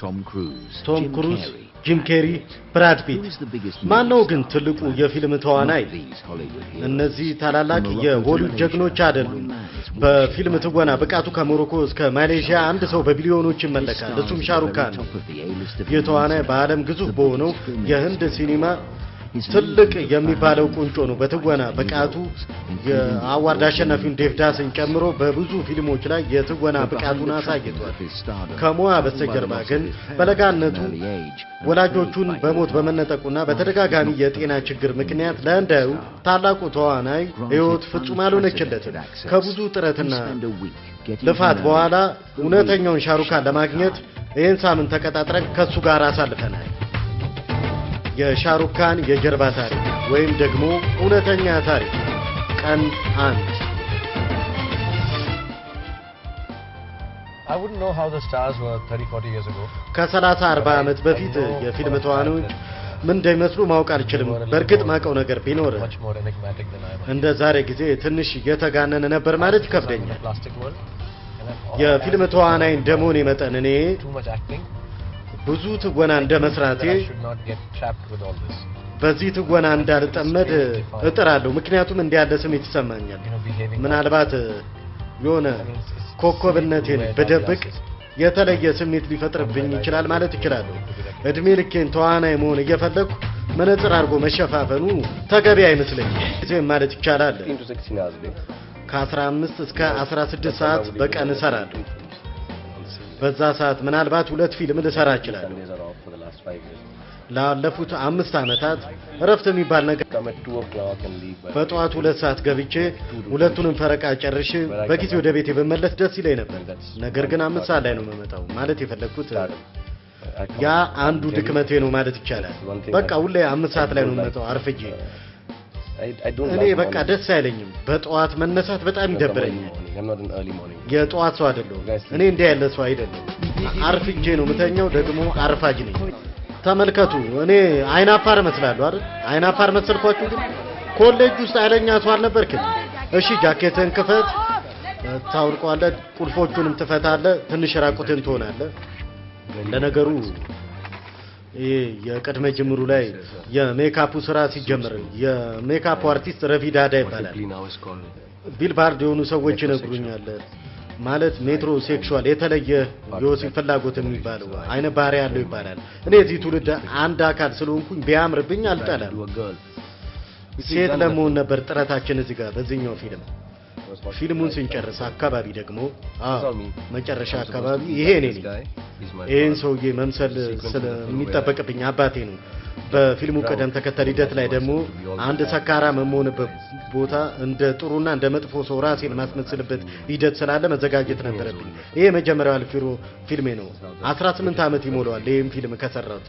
ቶም ክሩዝ ጂም ኬሪ ብራድ ፒት ማነው ግን ትልቁ የፊልም ተዋናይ እነዚህ ታላላቅ የሆሊውድ ጀግኖች አይደሉም በፊልም ትወና ብቃቱ ከሞሮኮ እስከ ማሌዥያ አንድ ሰው በቢሊዮኖች ይመለካል እሱም ሻሩክ ካን የተዋናይ በአለም ግዙፍ በሆነው የህንድ ሲኒማ ትልቅ የሚባለው ቁንጮ ነው በትወና ብቃቱ የአዋርድ አሸናፊውን ዴቭ ዳስን ጨምሮ በብዙ ፊልሞች ላይ የትወና ብቃቱን አሳይቷል ከሞያ በስተጀርባ ግን በለጋነቱ ወላጆቹን በሞት በመነጠቁና በተደጋጋሚ የጤና ችግር ምክንያት ለእንደው ታላቁ ተዋናይ ህይወት ፍጹም አልሆነችለትም ከብዙ ጥረትና ልፋት በኋላ እውነተኛውን ሻሩካን ለማግኘት ይህን ሳምንት ተቀጣጥረን ከሱ ጋር አሳልፈናል የሻሩክ ካን የጀርባ ታሪክ ወይም ደግሞ እውነተኛ ታሪክ ቀን 1 I wouldn't know how the stars were 30-40 years ago ከ30 40 ዓመት በፊት የፊልም ተዋናዮች ምን እንደሚመስሉ ማወቅ አልችልም በርግጥ ማቀው ነገር ቢኖር እንደ ዛሬ ጊዜ ትንሽ የተጋነነ ነበር ማለት ይከብደኛል የፊልም ተዋናይ እንደመሆኔ መጠን እኔ ብዙ ትወና እንደመስራቴ በዚህ ትወና እንዳልጠመድ እጥራለሁ ምክንያቱም እንዲያለ ስሜት ይሰማኛል ምናልባት የሆነ ኮከብነቴን በደብቅ የተለየ ስሜት ሊፈጥርብኝ ይችላል ማለት ይችላልው እድሜ ልኬን ተዋናይ መሆን እየፈለኩ መነጽር አርጎ መሸፋፈኑ ተገቢ አይመስለኝም እዚህ ማለት ይቻላል ከ15 እስከ 16 ሰዓት በቀን እሰራለሁ በዛ ሰዓት ምናልባት ሁለት ፊልም ልሰራ ይችላል ላለፉት 5 አመታት እረፍት የሚባል ነገር በጧት 2 ሰዓት ገብቼ ሁለቱንም ፈረቃ ጨርሼ በጊዜ ወደ ቤቴ በመለስ ደስ ይለኝ ነበር ነገር ግን 5 ሰዓት ላይ ነው መመጣው ማለት የፈለኩት ያ አንዱ ድክመቴ ነው ማለት ይቻላል በቃ ሁሌ 5 ሰዓት ላይ ነው መመጣው አርፍጄ እኔ በቃ ደስ አይለኝም በጧት መነሳት በጣም ይደብረኛል የጧት ሰው አይደለም እኔ እንደ ያለ ሰው አይደለም አርፍጄ ነው መተኛው ደግሞ አርፋጅ ነኝ ተመልከቱ እኔ አይናፋር መስላለሁ አይደል አይናፋር መሰልኳችሁ ግን ኮሌጅ ውስጥ አይለኛ ሰው አልነበርክም እሺ ጃኬትን ክፈት ታውልቋለህ ቁልፎቹንም ትፈታለህ ትንሽ ራቁትን ትሆናለህ ለነገሩ የቀድመ ጅምሩ ላይ የሜካፑ ስራ ሲጀምር የሜካፕ አርቲስት ረቪዳዳ ይባላል ቢልባርድ የሆኑ ሰዎች ይነግሩኛል ማለት ሜትሮ ሴክሹዋል የተለየ ዮሴፍ ፍላጎት የሚባለው አይነ ባህሪ ያለው ይባላል እኔ እዚህ ትውልድ አንድ አካል ስለሆንኩኝ ቢያምርብኝ አልጠላም ሴት ለመሆን ነበር ጥረታችን እዚህ ጋር በዚህኛው ፊልሙን ስንጨርስ አካባቢ ደግሞ መጨረሻ አካባቢ ይሄ ነኝ ይሄን ሰውዬ መምሰል ስለሚጠበቅብኝ አባቴ ነው በፊልሙ ቀደም ተከተል ሂደት ላይ ደግሞ አንድ ሰካራ መሞንበት ቦታ እንደ ጥሩና እንደ መጥፎ ሰው ራሴን ማስመስልበት ሂደት ስላለ መዘጋጀት ነበረብኝ ይሄ መጀመሪያው ፊልሜ ነው 18 አመት ይሞላዋል ይሄን ፊልም ከሰራሁት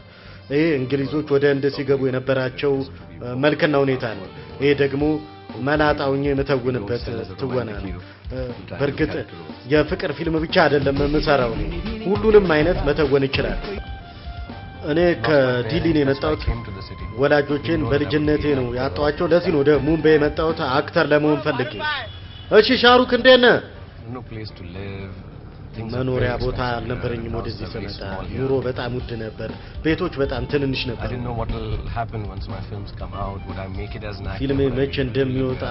ይሄ እንግሊዞች ወደ እንደ ሲገቡ የነበራቸው መልከና ሁኔታ ነው ይሄ ደግሞ መላጣውኝ መተውንበት ትወና ነው በርግጥ የፍቅር ፊልም ብቻ አይደለም መሰራው ሁሉንም አይነት መተወን ይችላል እኔ ከዲሊን የመጣሁት ወላጆቼን በልጅነቴ ነው ያጣዋቸው ለዚህ ነው ወደ ሙምባይ የመጣሁት አክተር ለመሆን ፈልጌ እሺ ሻሩክ እንደነ መኖሪያ ቦታ አልነበረኝም ወደዚህ ሰመጣ ኑሮ በጣም ውድ ነበር ቤቶች በጣም ትንንሽ ነበር ፊልሜ መቼ እንደሚወጣ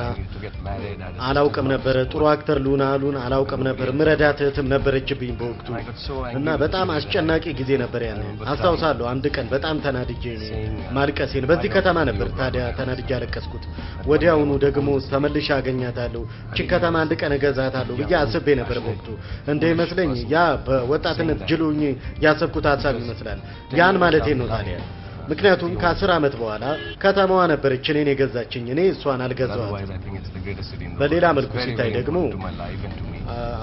አላውቅም ነበር ጥሩ አክተር ልሆን አላውቅም ነበር ምረዳትም ነበረችብኝ በወቅቱ እና በጣም አስጨናቂ ጊዜ ነበር ያን አስታውሳለሁ አንድ ቀን በጣም ተናድጄ ማልቀሴን በዚህ ከተማ ነበር ታዲያ ተናድጄ አለቀስኩት ወዲያውኑ ደግሞ ተመልሼ አገኛታለሁ እቺ ከተማ አንድ ቀን ገዛታለሁ ብዬ አስቤ ነበር በወቅቱ እንደይመስለኝ ያ በወጣትነት ጅሉኝ ያሰብኩት ሐሳብ ይመስላል ያን ማለቴ ነው ታዲያ ምክንያቱም ከ10 አመት በኋላ ከተማዋ ነበረች እኔን የገዛችኝ እኔ እሷን አልገዛዋትም በሌላ መልኩ ሲታይ ደግሞ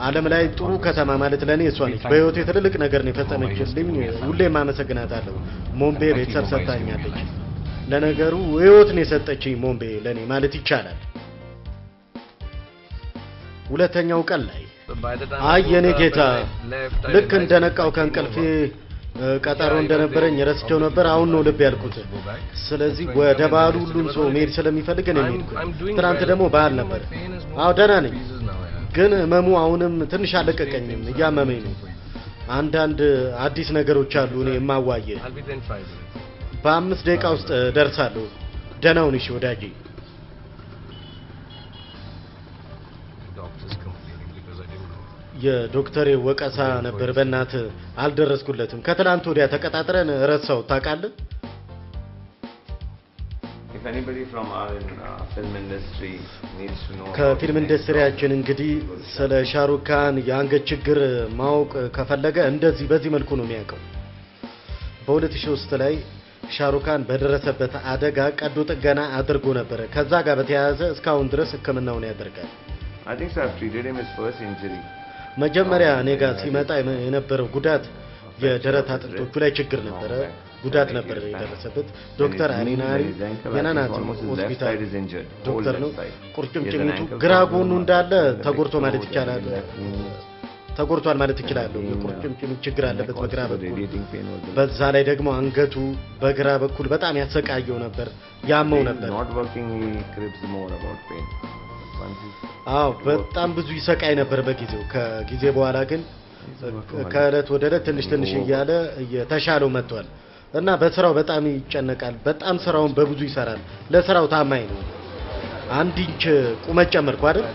ዓለም ላይ ጥሩ ከተማ ማለት ለኔ እሷ ነች በህይወቴ ትልቅ ነገር ነው የፈጸመችልኝ ሁሌም አመሰግናታለሁ ሞምቤ ቤተሰብ ሰጣኛለች ለነገሩ ህይወት ነው የሰጠችኝ ሞምቤ ለኔ ማለት ይቻላል ሁለተኛው ቀን ላይ የኔ ጌታ ልክ እንደነቃው ከእንቅልፌ ቀጠሮ እንደነበረኝ ረስቸው ነበር አሁን ነው ልብ ያልኩት ስለዚህ ወደ ባሉ ሁሉም ሰው መሄድ ስለሚፈልግ ነው የሚሄድኩት ትናንት ደግሞ በዓል ነበር ደህና ነኝ ግን ህመሙ አሁንም ትንሽ አለቀቀኝም እያመመኝ ነው አንዳንድ አዲስ ነገሮች አሉ እኔ የማዋየ I'll be there in 5 minutes. በ5 ደቂቃ ውስጥ ደርሳለሁ ደናውን እሺ ወዳጄ Doctor's complaining because I didn't know. የዶክተር ወቀሳ ነበር በእናት አልደረስኩለትም ከትላንት ወዲያ ተቀጣጥረን ረሳው ታውቃለህ If anybody from our film industry needs to know ከፊልም ኢንዱስትሪያችን እንግዲህ ስለ ሻሩካን የአንገት ችግር ማወቅ ከፈለገ እንደዚህ በዚህ መልኩ ነው የሚያውቀው በ2003 ላይ ሻሩካን በደረሰበት አደጋ ቀዶ ጥገና አድርጎ ነበር ከዛ ጋር በተያያዘ እስካሁን ድረስ ህክምናውን ያደርጋል I think so I've treated him his first injury መጀመሪያ እኔ ጋር ሲመጣ የነበረው ጉዳት የደረት አጥንቶቹ ላይ ችግር ነበር ጉዳት ነበር የደረሰበት ዶክተር አሪናሪ የናናት ሆስፒታል ዶክተር ነው ቁርጭምጭሚቱ ግራ ጎኑ እንዳለ ተጎርቶ ማለት ይቻላል ተጎርቷል ማለት ይችላል ቁርጭምጭሚት ችግር አለበት በግራ በኩል በዛ ላይ ደግሞ አንገቱ በግራ በኩል በጣም ያሰቃየው ነበር ያመው ነበር not working he cribs more about pain አዎ በጣም ብዙ ይሰቃይ ነበር በጊዜው ከጊዜ በኋላ ግን ከእለት ወደ እለት ትንሽ እያለ የተሻለው መጥቷል እና በስራው በጣም ይጨነቃል በጣም ስራውን በብዙ ይሰራል ለስራው ታማኝ ነው አንድ ኢንች ቁመት ጨመርኩ አይደል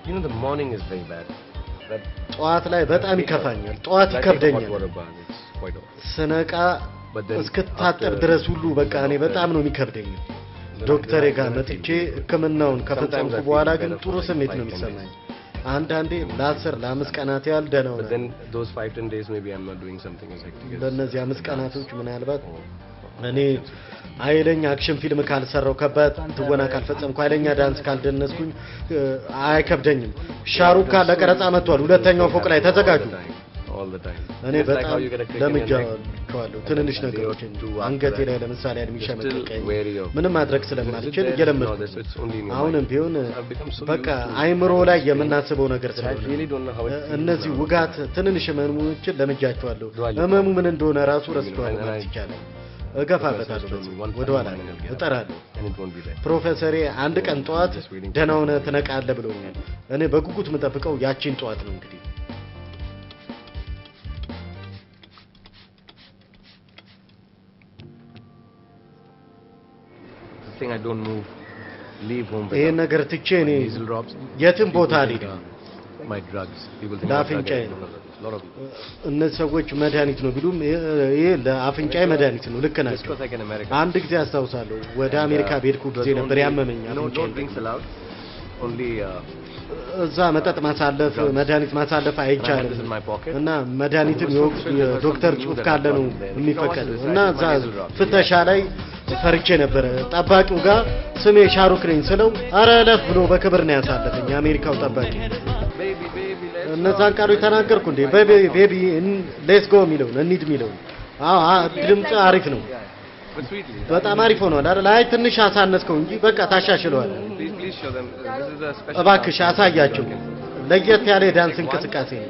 You know, the morning is very bad. ጠዋት ላይ በጣም ይከፋኛል ጠዋት ይከብደኛል It's quite awful. ስነቃ እስክታጠብ ድረስ ሁሉ በቃ እኔ በጣም ነው የሚከብደኝ ዶክተር ጋር መጥቼ ህክምናውን ከፈጸምኩ በኋላ ግን ጥሩ ስሜት ነው የሚሰማኝ አንዳንዴ ለ10 ቀናት ያህል ደህና ነው But then those 5-10 days maybe I'm not doing something as hectic as በእነዚህ 5 ቀናቶች ምናልባት እኔ አይለኛ አክሽን ፊልም ካልሰራው ከባድ ትወና ካልፈጸምኩ አይለኛ ዳንስ ካልደነስኩኝ አይከብደኝም ሻሩካ ለቀረጻ መጥቷል ሁለተኛው ፎቅ ላይ ተዘጋጁ all the time. እኔ It's like በጣም how you get a click in your neck. ለምጃለሁ ትንንሽ ነገሮች አንገቴ ላይ ለምሳሌ አድሚሸመቀቀኝ ምንም ማድረግ ስለማልችል እየለመድኩ አሁንም ቢሆን በቃ አይምሮ ላይ የምናስበው ነገር ስለሆነ እነዚህ ውጋት ትንንሽ ህመሞችን ለምጃቸዋለሁ ህመሙ ምን እንደሆነ ራሱ ረስቷል ማለት ይቻላል እገፋበታለሁ ወደ ኋላ እጠራለሁ ፕሮፌሰሬ አንድ ቀን ጧት ደህና ሆነ ትነቃለህ ብሎኛል እኔ በጉጉት የምጠብቀው ያቺን ጧት ነው እንግዲህ thing I don't move leave home ይሄ ነገር ትቼ እኔ diesel drops የትም ቦታ አልሄድም my drugs people think ለአፍንጫዬ ነው እነዚህ ሰዎች መድኃኒት ነው ቢሉም ይሄ ለአፍንጫዬ መድኃኒት ነው ልክ ናቸው አንድ ጊዜ አስታውሳለሁ ወደ አሜሪካ በሄድኩ ጊዜ ነበር ያመመኝ only እዛ መጠጥ ማሳለፍ መድኃኒት ማሳለፍ አይቻልም እና መድኃኒትም የዶክተር ጽሑፍ ካለ ነው የሚፈቀደው እና እዛ ፍተሻ ላይ ፈርቼ ነበር ጠባቂው ጋር ስሜ ሻሩክ ነኝ ስለው አረ ለፍ ብሎ በክብር ነው ያሳለፈኝ አሜሪካው ጠባቂ እነዛን ቃሎች ተናገርኩ እንዴ ቤቢ ሌትስ ጎ ሚለው እንሂድ ሚለው ድምጽ አሪፍ ነው በጣም አሪፍ ሆኗል አይደል አይ ትንሽ አሳነስከው እንጂ በቃ ታሻሽለዋል እባክሽ አሳያቸው ለየት ያለ ዳንስ እንቅስቃሴ ነው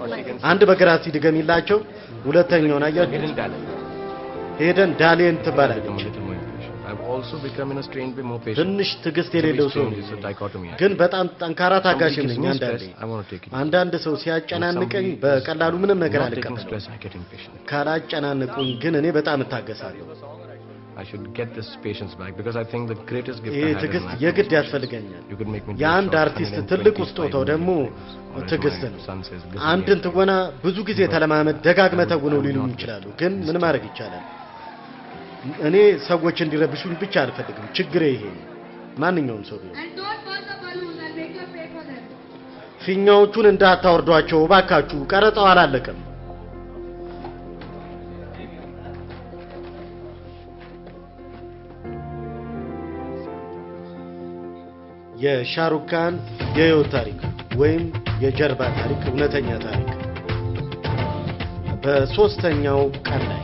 አንድ በግራ ሲድገሚላቸው ሁለተኛውን አያችሁ ሄደን ዳሌን ትባላለች ትንሽ ትግስት የሌለው ሰው ግን በጣም ጠንካራ ታጋሽ ነኝ አንዳንድ ሰው ሲያጨናንቀኝ በቀላሉ ምንም ነገር አልቀበልም ካላጨናንቁኝ ግን እኔ በጣም እታገሳለሁ I should get this patience back because I think the greatest gift ይሄ ትግስት የግድ ያስፈልገኛል የአንድ አርቲስት ትልቁ ስጦታው ደግሞ ትግስት ነው አንድን ትወና ብዙ ጊዜ ተለማመድ ደጋግመህ ተውነው ሊሉ ይችላሉ ግን ምን ማድረግ ይቻላል እኔ ሰዎች እንዲረብሹኝ ብቻ አልፈልግም ችግሬ ይሄ ማንኛውም ሰው ቢሆን ፊኛዎቹን እንዳታወርዷቸው ባካችሁ ቀረጻው አላለቀም የሻሩካን የህይወት ታሪክ ወይም የጀርባ ታሪክ እውነተኛ ታሪክ በሶስተኛው ቀን ላይ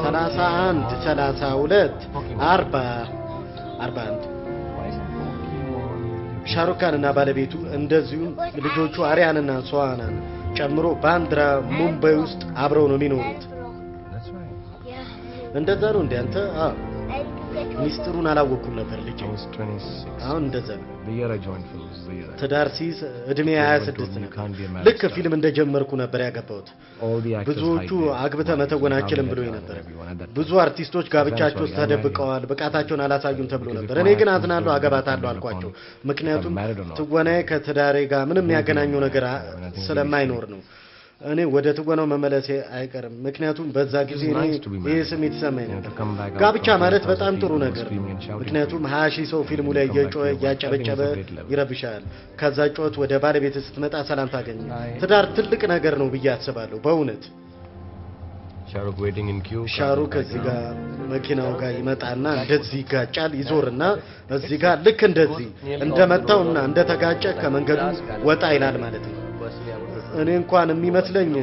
31 32 40 41 ሻሩካንና ባለቤቱ እንደዚሁም ልጆቹ አሪያንና ሶዋናን ጨምሮ ባንድራ ሙምባይ ውስጥ አብረው ነው የሚኖሩት That's right. እንደዛ ነው እንዴ አንተ ሚስጥሩን አላወኩም ነበር ልጅ I was 26. አሁን እንደዛ ነው The year I joined films, the year I... ትዳር ሲይዝ እድሜ 26 ነው ልክ ፊልም እንደጀመርኩ ነበር ያገባሁት All the actors ብዙዎቹ አግብተ መተወን አችልም ብሎ ነበር ብዙ አርቲስቶች ጋብቻቸው ውስጥ ተደብቀዋል ብቃታቸውን አላሳዩም ተብሎ ነበር እኔ ግን አዝናለሁ አገባታለሁ አልኳቸው ምክንያቱም ትወናዬ ከትዳሬ ጋር ምንም ያገናኘው ነገር ስለማይኖር ነው እኔ ወደ ትወናው መመለሴ አይቀርም ምክንያቱም በዛ ጊዜ እኔ ይሄ ስሜት ይሰማኝ ነበር ጋብቻ ማለት በጣም ጥሩ ነገር ምክንያቱም 20,000 ሰው ፊልሙ ላይ ያጨበጨበ ይረብሻል ከዛ ጮት ወደ ባለቤት ስትመጣ ሰላም ታገኝ ትዳር ትልቅ ነገር ነው ብዬ አስባለሁ በእውነት Shahrukh waiting in queue. ሻሩክ እዚህ ጋር መኪናው ጋር ይመጣና እንደዚህ ጋጫል ይዞርና እዚህ ጋር ልክ እንደዚህ እንደመታውና እንደተጋጨ ከመንገዱ ወጣ ይላል ማለት ነው እኔ እንኳን የሚመስለኝ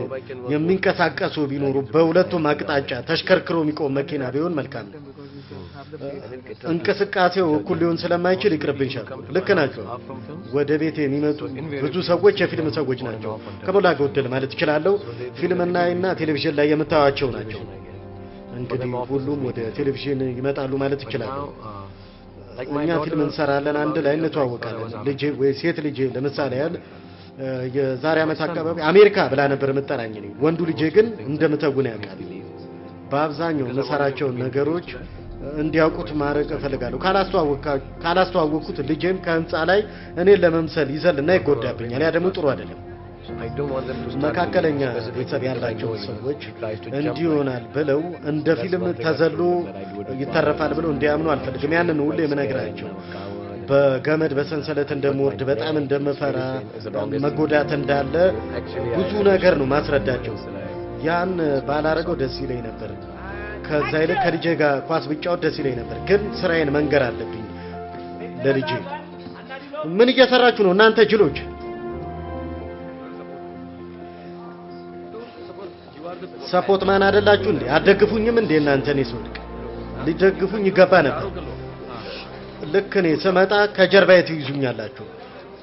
የሚንቀሳቀሱ ቢኖሩ በሁለቱም አቅጣጫ ተሽከርክሮ የሚቆም መኪና ቢሆን መልካም ነው እንቅስቃሴው እኩል ሊሆን ስለማይችል ይቅርብንሻል ልክ ናቸው ወደ ቤት የሚመጡ ብዙ ሰዎች የፊልም ሰዎች ናቸው ከሞላ ጎደል ማለት ይችላልው ፊልምና ቴሌቪዥን ላይ የምታዋቸው ናቸው እንግዲህ ሁሉም ወደ ቴሌቪዥን ይመጣሉ ማለት ይችላል እኛ ፊልም እንሰራለን አንድ ላይ እንተዋወቃለን ልጄ ወይ ሴት ልጄ ለምሳሌ ያለ የዛሬ አመት አካባቢ አሜሪካ ብላ ነበር መጠራኝ ነው ወንዱ ልጄ ግን እንደምተውን ያውቃል በአብዛኛው መሰራቸው ነገሮች እንዲያውቁት ማረቅ ፈልጋለሁ ካላስተዋወቅኩት ልጄም ከህንጻ ላይ እኔ ለመምሰል ይዘልና ይጎዳብኛል ያ ደግሞ ጥሩ አይደለም መካከለኛ ቤተሰብ ያላቸው ሰዎች እንዲሆናል ብለው እንደ ፊልም ተዘሎ ይተረፋል ብለው እንዲያምኑ አልፈልግም ያንን ሁሉ የምነግራቸው በገመድ በሰንሰለት እንደምወርድ በጣም እንደምፈራ መጎዳት እንዳለ ብዙ ነገር ነው ማስረዳቸው ያን ባላረገው ደስ ይለኝ ነበር ከዛ ይልቅ ከልጄ ጋር ኳስ ብጫወት ደስ ይለኝ ነበር ግን ስራዬን መንገር አለብኝ ለልጄ ምን እየሰራችሁ ነው እናንተ ጅሎች ሰፖርት ማን አይደላችሁ እንዴ አደግፉኝም እንዴ እናንተ ነኝ ሶልክ ሊደግፉኝ ይገባ ነበር ልክ እኔ ስመጣ ከጀርባዬ ትይዙኛላችሁ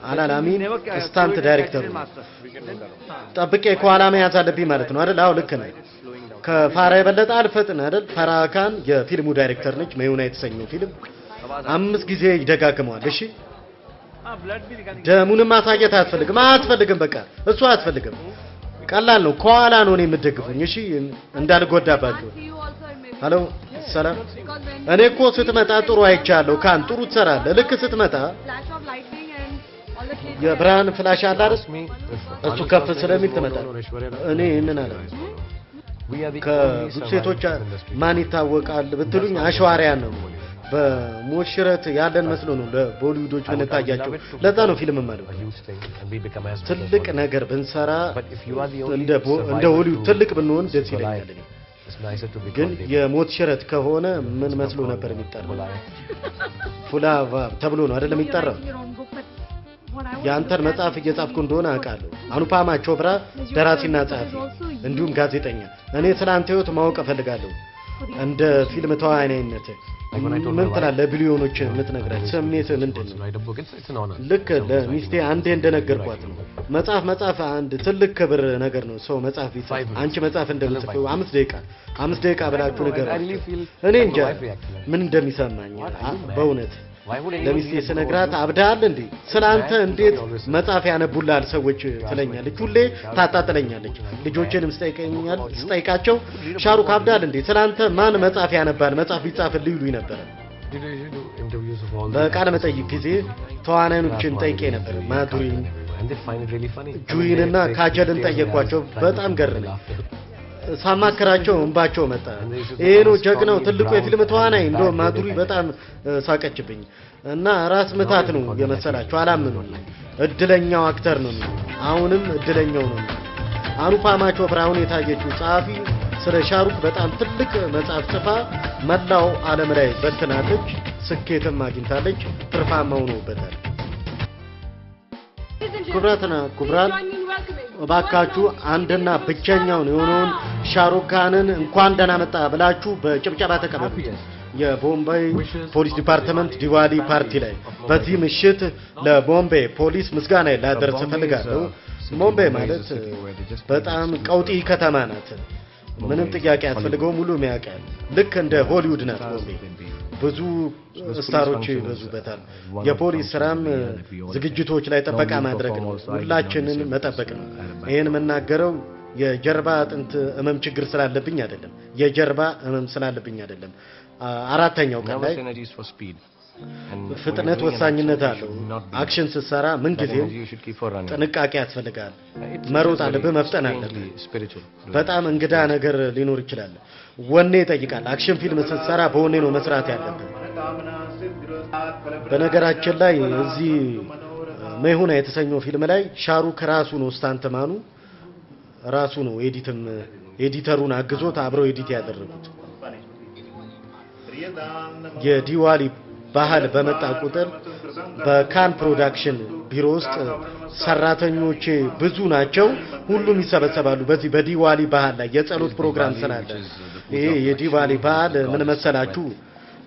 አላላሚን ስታንት ዳይሬክተር ጠብቄ ከኋላ መያዝ አለብኝ ማለት ነው አይደል አው ልክ ነኝ ከፋራ የበለጠ አልፈጥን አይደል ፈራካን የፊልሙ ዳይሬክተር ነች መዩና የተሰኘው ፊልም 5 ጊዜ ይደጋግመዋል እሺ ደሙን ማሳየት አትፈልግም በቃ እሱ አትፈልግም ቀላል ነው ከኋላ ነው እኔ የምደግፉኝ እሺ እንዳልጎዳባችሁ ሃሎ ሰላም እኔ እኮ ስትመጣ ጥሩ አይቻለሁ ካን ጥሩ ትሰራለህ ልክ ስትመጣ የብርሃን ፍላሽ አለ አይደል እሱ ከፍ ስለሚል ትመጣ እኔ እነና አለ ከቡሴቶች ማን ይታወቃል ብትሉኝ አሽዋሪያ ነው በሞሽረት ያለን መስሎ ነው ለቦሊውዶች ምንታያቸው ለዛ ነው ፊልም ማለት ትልቅ ነገር ብንሰራ እንደ ሆሊውድ ትልቅ ብንሆን ደስ ይለኛል ግን የሞት ሽረት ከሆነ ምን መስሎ ነበር የሚጠራው ፉላቫ ተብሎ ነው አይደል የሚጠራው ያንተን መጽሐፍ እየጻፍኩ እንደሆነ አውቃለሁ አኑፓማ ቾፕራ ደራሲና ጸሐፊ እንዲሁም ጋዜጠኛ እኔ ስላንተ ህይወት ማወቅ ፈልጋለሁ እንደ ፊልም ተዋናይነት ምን ትላለህ ቢሊዮኖች የምትነግራት ስሜት ምንድነው ልክ ለሚስቴ አንዴ እንደነገርኳት ነው መጽሐፍ አንድ ትልቅ ክብር ነገር ነው ሰው መጽሐፍ ይጻፍ አንቺ መጽሐፍ እንደምትጽፈው 5 ደቂቃ ብላችሁ ነገር እኔ እንጃ ምን እንደሚሰማኝ በእውነት ለሚስቴ ስነግራት አብዳል እንዴ ስላንተ እንዴት መጽሐፍ ያነቡላል ሰዎች ትለኛለች ሁሌ ታጣጥለኛለች ልጆቼንም ስጠይቃቸው ሻሩክ አብዳል እንዴ ስላንተ ማን መጽሐፍ ያነባል መጽሐፍ ይጻፍልኝ ይሉኝ ነበር በቃለ መጠይቅ ጊዜ ተዋናዮችን ጠይቄ ነበር ማዱሪን ጁይንና ካጀልን ጠየቅኳቸው በጣም ገረመኝ ሳማከራቸው እንባቸው መጣ ይሄ ነው ጀግናው ትልቁ የፊልም ተዋናይ እንደው ማዱሪ በጣም ሳቀችብኝ እና ራስ መታት ነው የመሰላቸው አላምኑ እድለኛው አክተር ነው አሁንም እድለኛው ነው አኑፓማ ቾፕራውን የታየችው ጸሐፊ ስለ ሻሩክ በጣም ትልቅ መጽሐፍ ጽፋ መላው ዓለም ላይ በትናለች ስኬትም አግኝታለች ትርፋማ ሆኖበታል ኩብራት እባካችሁ አንድና ብቸኛው የሆነውን ሻሩክ ካንን እንኳን ደህና መጣ ብላችሁ በጭብጨባ ተቀበሉት የቦምባይ ፖሊስ ዲፓርትመንት ዲዋሊ ፓርቲ ላይ በዚህ ምሽት ለቦምቤ ፖሊስ ምስጋና ላደርስ ፈልጋለሁ ሙምባይ ማለት በጣም ቀውጢ ከተማ ናት ምንም ጥያቄ ያስፈልገው ሙሉ የሚያቀል ልክ እንደ ሆሊውድ ናት ሙምባይ ብዙ ስታሮች ይበዙበታል የፖሊስ ስራም ዝግጅቶች ላይ ተበቃ ማድረግ ነው ሁላችንን መጠበቅ ነው ይሄን መናገረው የጀርባ አጥንት እመም ችግር ስላለብኝ አይደለም የጀርባ እመም ስላለብኝ አይደለም አራተኛው ቀን ላይ ፍጥነት ወሳኝነት አለው አክሽን ሲሰራ ምን ጊዜም ጥንቃቄ ያስፈልጋል መሮጥ አለብህ መፍጠን አለብህ በጣም እንግዳ ነገር ሊኖር ይችላል ወኔ ይጠይቃል አክሽን ፊልም ሲሰራ በወኔ ነው መስራት ያለብህ በነገራችን ላይ እዚህ መይሁና የተሰኘው ፊልም ላይ ሻሩክ ራሱ ነው ስታንትማኑ ራሱ ነው ኤዲተሩን አግዞት አብረው ኤዲት ያደረጉት የዲዋሊ ባህል በመጣ ቁጥር በካን ፕሮዳክሽን ቢሮ ውስጥ ሰራተኞች ብዙ ናቸው ሁሉም ይሰበሰባሉ በዚህ በዲዋሊ ባህል ላይ የጸሎት ፕሮግራም ስላለ ይሄ የዲዋሊ ባህል ምን መሰላችሁ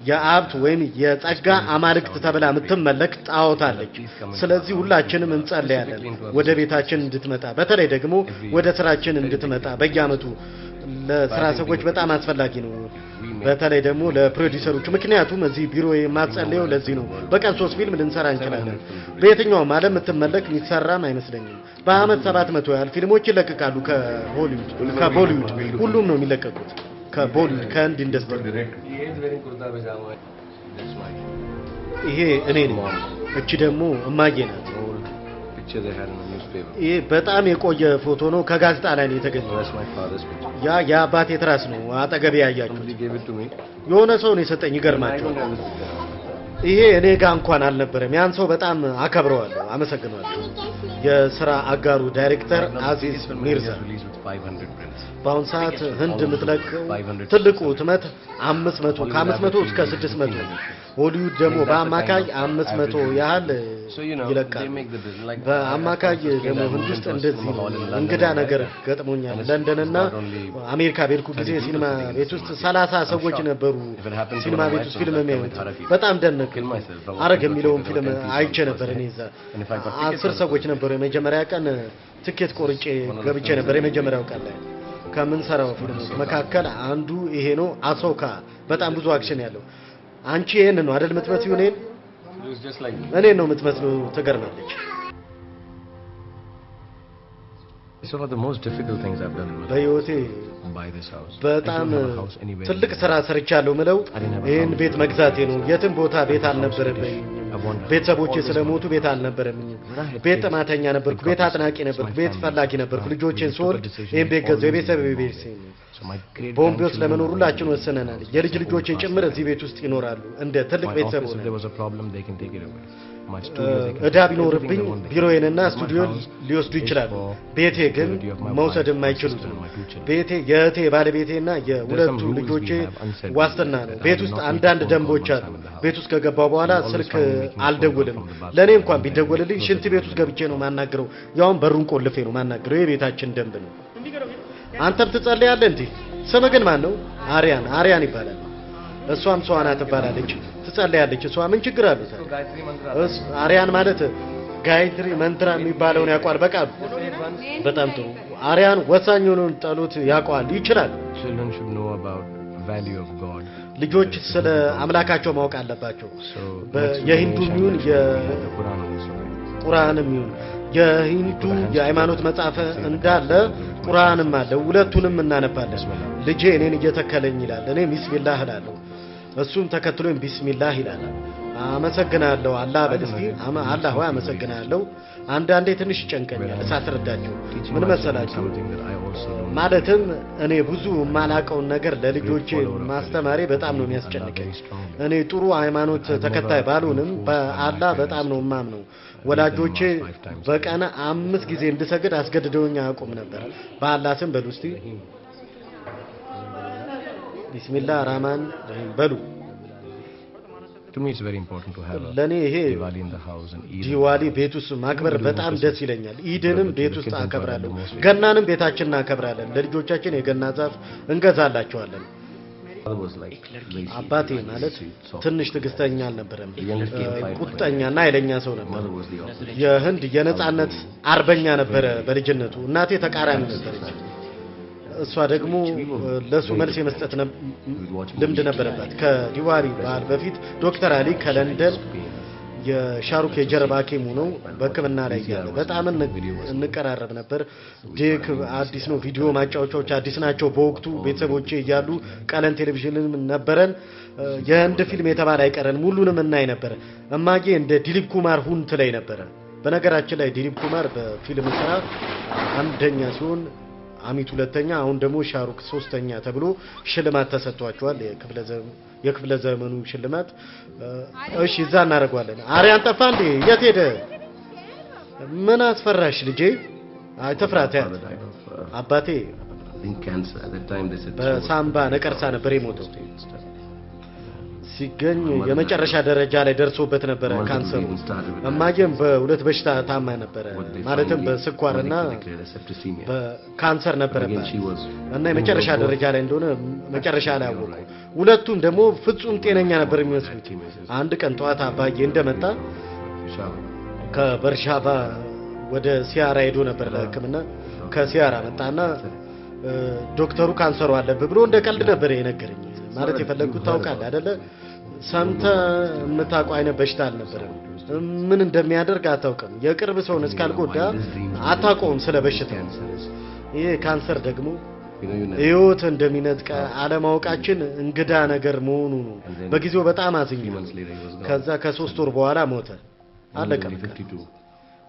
የአብት ወይም የጸጋ አማልክት ተብላ የምትመለክ ጣዖት አለች ስለዚህ ሁላችንም እንጸልያለን ወደ ቤታችን እንድትመጣ በተለይ ደግሞ ወደ ስራችን እንድትመጣ በየአመቱ ለስራ ሰዎች በጣም አስፈላጊ ነው በተለይ ደግሞ ለፕሮዲዩሰሮች ምክንያቱም እዚህ ቢሮ የማጸልየው ለዚህ ነው በቀን 3 ፊልም ልንሰራ እንችላለን በየትኛው ማለት የምትመለክ የሚሰራም አይመስለኝም በአመት 700 ያህል ፊልሞች ይለቀቃሉ ከቦሊውድ ሁሉም ነው የሚለቀቁት ከቦሊውድ ከህንድ ኢንደስትሪ ይሄ እኔ ነኝ እቺ ደግሞ እማዬ ናት ይሄ በጣም የቆየ ፎቶ ነው ከጋዜጣ ላይ ነው የተገኘው ያ የአባቴ ትራስ ነው አጠገቤ ያያችሁት የሆነ ሰው ነው የሰጠኝ ይገርማችኋል ይሄ እኔ ጋር እንኳን አልነበረም ያን ሰው በጣም አከብረዋለሁ አመሰግናለሁ የሥራ አጋሩ ዳይሬክተር አዚዝ ሚርዛ በአሁን ሰዓት ህንድ ምትለቀው ትልቁ ትመት 500 ከ500 እስከ 600 ሆሊውድ ደግሞ በአማካይ 500 ያህል ይለቃል በአማካይ ደግሞ ህንድ ውስጥ እንደዚህ እንግዳ ነገር ገጥሞኛል ለንደንና አሜሪካ ቤልኩ ጊዜ ሲኒማ ቤት ውስጥ 30 ሰዎች ነበሩ ሲኒማ ቤት ውስጥ ፊልም የሚያዩት በጣም ደነቅ አረግ የሚለውን ፊልም አይቼ ነበር እኔ እዛ 10 ሰዎች ነበሩ የመጀመሪያ ቀን ትኬት ቆርጬ ገብቼ ነበር የመጀመሪያው ቀን ላይ ከምን ሰራው ፊልም መካከል አንዱ ይሄ ነው አሶካ በጣም ብዙ አክሽን ያለው አንቺ ይሄን ነው አይደል የምትመስለው እኔ ነው የምትመስለው ተገርማለች It's one of the most difficult things I've done in my በህይወቴ buy this house. በጣም ትልቅ ስራ ሰርቻለሁ ምለው ይሄን ቤት መግዛቴ ነው የትም ቦታ ቤት አልነበረብኝ ቤተሰቦቼ ስለሞቱ ቤት አልነበረብኝ ቤት ጥማተኛ ነበርኩ ቤት አጥናቂ ነበርኩ ቤት ፈላጊ ነበርኩ ልጆቼን ስወልድ ይሄን ቤት ገዛው የቤተሰብ ቤት ቦምቤ ውስጥ ለመኖር ሁላችን ወሰነናል የልጅ ልጆቼ ጭምር እዚህ ቤት ውስጥ ይኖራሉ እንደ ትልቅ ቤተሰብ ሆነ እዳ ቢኖርብኝ ቢሮዬንና ስቱዲዮ ሊወስዱ ይችላሉ ቤቴ ግን መውሰድ የማይችሉት ቤቴ የእቴ ባለቤቴና የሁለቱ ልጆቼ ዋስትና ነው ቤት ውስጥ አንዳንድ ደንቦች አሉ ቤት ውስጥ ከገባው በኋላ ስልክ አልደውልም ለኔ እንኳን ቢደወልልኝ ሽንት ቤት ውስጥ ገብቼ ነው ማናገረው ያውን በሩን ቆልፌ ነው ማናገረው የቤታችን ደንብ ነው አንተም ትጸልያለህ እንዴ ስምህ ግን ማን ነው አሪያን ይባላል እሷም ሷና ትባላለች ትጸልያለች እሷ ምን ችግር አለው አሪያን ማለት ጋይትሪ መንትራ የሚባለውን ያቋል በቃ በጣም ጥሩ አሪያን ወሳኙን ጸሎት ያቋል ይችላል children should know about value of God ልጆች ስለ አምላካቸው ማወቅ አለባቸው የሂንዱም ይሁን የቁርአንም ይሁን የሂንዱ የሃይማኖት መጽሐፍ እንዳለ ቁርአንም አለ ሁለቱንም እናነባለን ልጄ እኔን እየተከለኝ ይላል እኔ ቢስሚላህ እላለሁ እሱም ተከትሎኝ ቢስሚላህ ይላል አመሰግናለሁ አላህ በልስቲ አላህ ሆይ አመሰግናለሁ አንዳንዴ ትንሽ ጨንቀኛል ሳትረዳቸው ምን መሰላችሁ ማለትም እኔ ብዙ ማላቀውን ነገር ለልጆቼ ማስተማሬ በጣም ነው የሚያስጨንቀኝ እኔ ጥሩ ሃይማኖት ተከታይ ባልሆንም በአላህ በጣም ነው ማምነው ወላጆቼ በቀን 5 ጊዜ እንድሰግድ አስገድደውኝ አያውቁም ነበር በአላህ ስም በሉ እስቲ ቢስሚላህ ራህማን በሉ to me it's very important to have ለኔ ይሄ Diwali in the house and Eid ዲዋሊ ቤት ውስጥ ማክበር በጣም ደስ ይለኛል ኢድንም ቤት ውስጥ አከብራለሁ ገናንም ቤታችን እናከብራለን ለልጆቻችን የገና ዛፍ እንገዛላቸዋለን አባቴ ማለት ትንሽ ትግስተኛ አልነበረም ቁጣኛና ኃይለኛ ሰው ነበር የህንድ የነጻነት አርበኛ ነበረ በልጅነቱ እናቴ ተቃራኒ ነበረች እሷ ደግሞ ለሱ መልስ የመስጠት ልምድ ነበረባት ከዲዋሪ በዓል በፊት ዶክተር አሊ ከለንደን የሻሩክ የጀርባ ሐኪም ነው በሕክምና ላይ ያለ በጣም እንቀራረብ ነበር ዲክ አዲስ ነው ቪዲዮ ማጫወቻዎች አዲስ ናቸው በወቅቱ ቤተሰቦቼ እያሉ ቀለን ቴሌቪዥንም ነበረን የህንድ ፊልም የተባለ አይቀረን ሙሉንም እናይ ነበር እማጌ እንደ ዲሊፕ ኩማር ሁን ትለይ ነበር በነገራችን ላይ ዲሊፕ ኩማር በፊልም ስራ አንደኛ ሲሆን አሚት ሁለተኛ አሁን ደግሞ ሻሩክ ሶስተኛ ተብሎ ሽልማት ተሰጥቷቸዋል የክፍለ ዘመኑ ሽልማት እሺ እዛ እናረጋለን አሪያን ጠፋ እንዴ የት ሄደ ምን አስፈራሽ ልጄ አይ ተፍራታ አባቴ በሳምባ ነቀርሳ ነበር የሞተው ሲገኝ የመጨረሻ ደረጃ ላይ ደርሶበት ነበር ካንሰሩ እማዬም በሁለት በሽታ ታማ ነበር ማለትም በስኳርና በካንሰር ነበረባት እና የመጨረሻ ደረጃ ላይ እንደሆነ መጨረሻ ላይ አወቁ ሁለቱም ደግሞ ፍጹም ጤነኛ ነበር የሚመስሉት አንድ ቀን ጧት አባዬ እንደመጣ ከበርሻባ ወደ ሲያራ ሄዶ ነበር ለሕክምና ከሲያራ መጣና ዶክተሩ ካንሰሩ አለበት ብሎ እንደ ቀልድ ነበር የነገረኝ ማለት የፈለኩት ታውቃለህ አይደለ ሰምተ የምታውቀው አይነት በሽታ አልነበረም ምን እንደሚያደርግ አታውቅም የቅርብ ሰውን እስካልጎዳ አታውቀውም ስለ በሽታው ይሄ ካንሰር ደግሞ ህይወት እንደሚነጥቀ አለማወቃችን እንግዳ ነገር መሆኑ ነው በጊዜው በጣም አዝኝ ከዛ ከ3 ወር በኋላ ሞተ አለቀ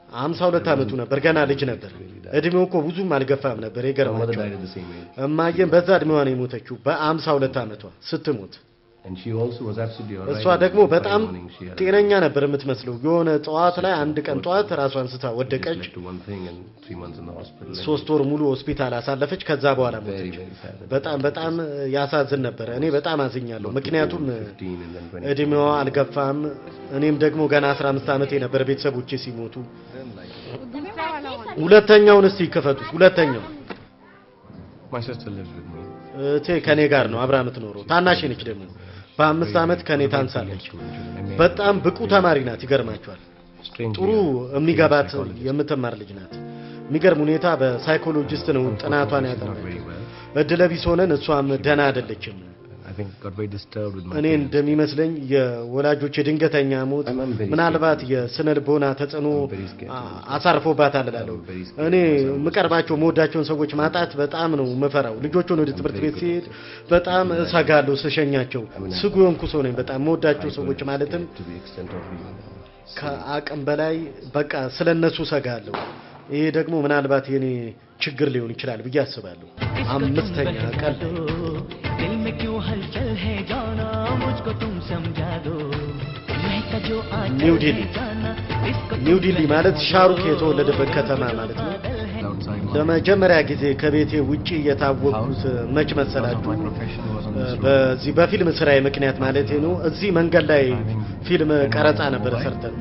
52 አመቱ ነበር ገና ልጅ ነበር እድሜው እኮ ብዙም አልገፋም ነበር ይገርማችሁ እማዬም በዛ እድሜዋ ነው የሞተችው በ52 አመቷ ስትሞት እሷ ደግሞ በጣም ጤነኛ ነበር የምትመስለው የሆነ ጧት ላይ አንድ ቀን ጧት ራሷን ስታ ወደቀች 3 ወር ሙሉ ሆስፒታል አሳለፈች ከዛ በኋላ ሞተች በጣም ያሳዝን ነበር እኔ በጣም አዝኛለሁ ምክንያቱም እድሜዋ አልገፋም እኔም ደግሞ ገና 15 አመቴ ነበር ቤተሰቦቼ ሲሞቱ ሁለተኛውን እስቲ ከፈቱት ሁለተኛው ከኔ ጋር ነው አብራ የምትኖረው ታናሽ ነች ደግሞ በ5 አመት ከኔ ታንሳለች በጣም ብቁ ተማሪ ናት ይገርማችኋል ጥሩ የሚገባት የምትማር ልጅ ናት የሚገርም ሁኔታ በሳይኮሎጂስት ነው ጥናቷን ያጠናችው እድለቢስ ሆነን እሷም ደና አይደለችም እኔ እንደሚመስለኝ የወላጆች ድንገተኛ ሞት ምናልባት የስነልቦና ተጽዕኖ አሳርፎባታል እላለሁ እኔ መቀርባቸው ሞዳቸውን ሰዎች ማጣት በጣም ነው መፈራው ልጆቹን ወደ ትምህርት ቤት ሲሄድ በጣም እሰጋለሁ ስሸኛቸው ስጉ የሆንኩ ሰው ነኝ በጣም ሞዳቸው ሰዎች ማለትም ከአቅም በላይ በቃ ስለነሱ ሰጋለሁ ይሄ ደግሞ ምናልባት የኔ ችግር ሊሆን ይችላል ብዬ አስባለሁ አምስተኛ ቀን दिल में क्यों हलचल है जाना मुझको तुम समझा दो महका जो ኒው ዲሊ ማለት ሻሩክ የተወለደበት ከተማ ማለት ነው ለመጀመሪያ ጊዜ ከቤቴ ውጪ የታወቁት መች መሰላችሁ በዚህ በፊልም ስራዬ ምክንያት ማለት ነው እዚህ መንገድ ላይ ፊልም ቀረጻ ነበር ሰርተን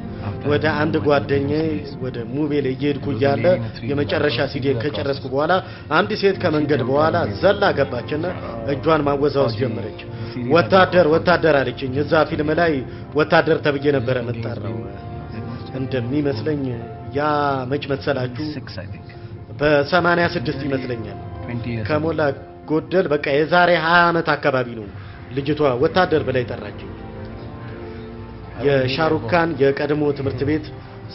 ወደ አንድ ጓደኛዬ ወደ ሙቤል እየሄድኩ ያለ የመጨረሻ ሲዲን ከጨረስኩ በኋላ አንድ ሴት ከመንገድ በኋላ ዘላ ገባችና እጇን ማወዛወዝ ጀመረች ወታደር አለችኝ እዛ ፊልም ላይ ወታደር ተብዬ ነበር መጣራው እንደሚመስለኝ ያ መች መሰላችሁ በ86 ይመስለኛል ከሞላ ጎደል በቃ የዛሬ 20 አመት አካባቢ ነው ልጅቷ ወታደር ብላ ይጠራችኝ የሻሩክ ካን የቀድሞ ትምህርት ቤት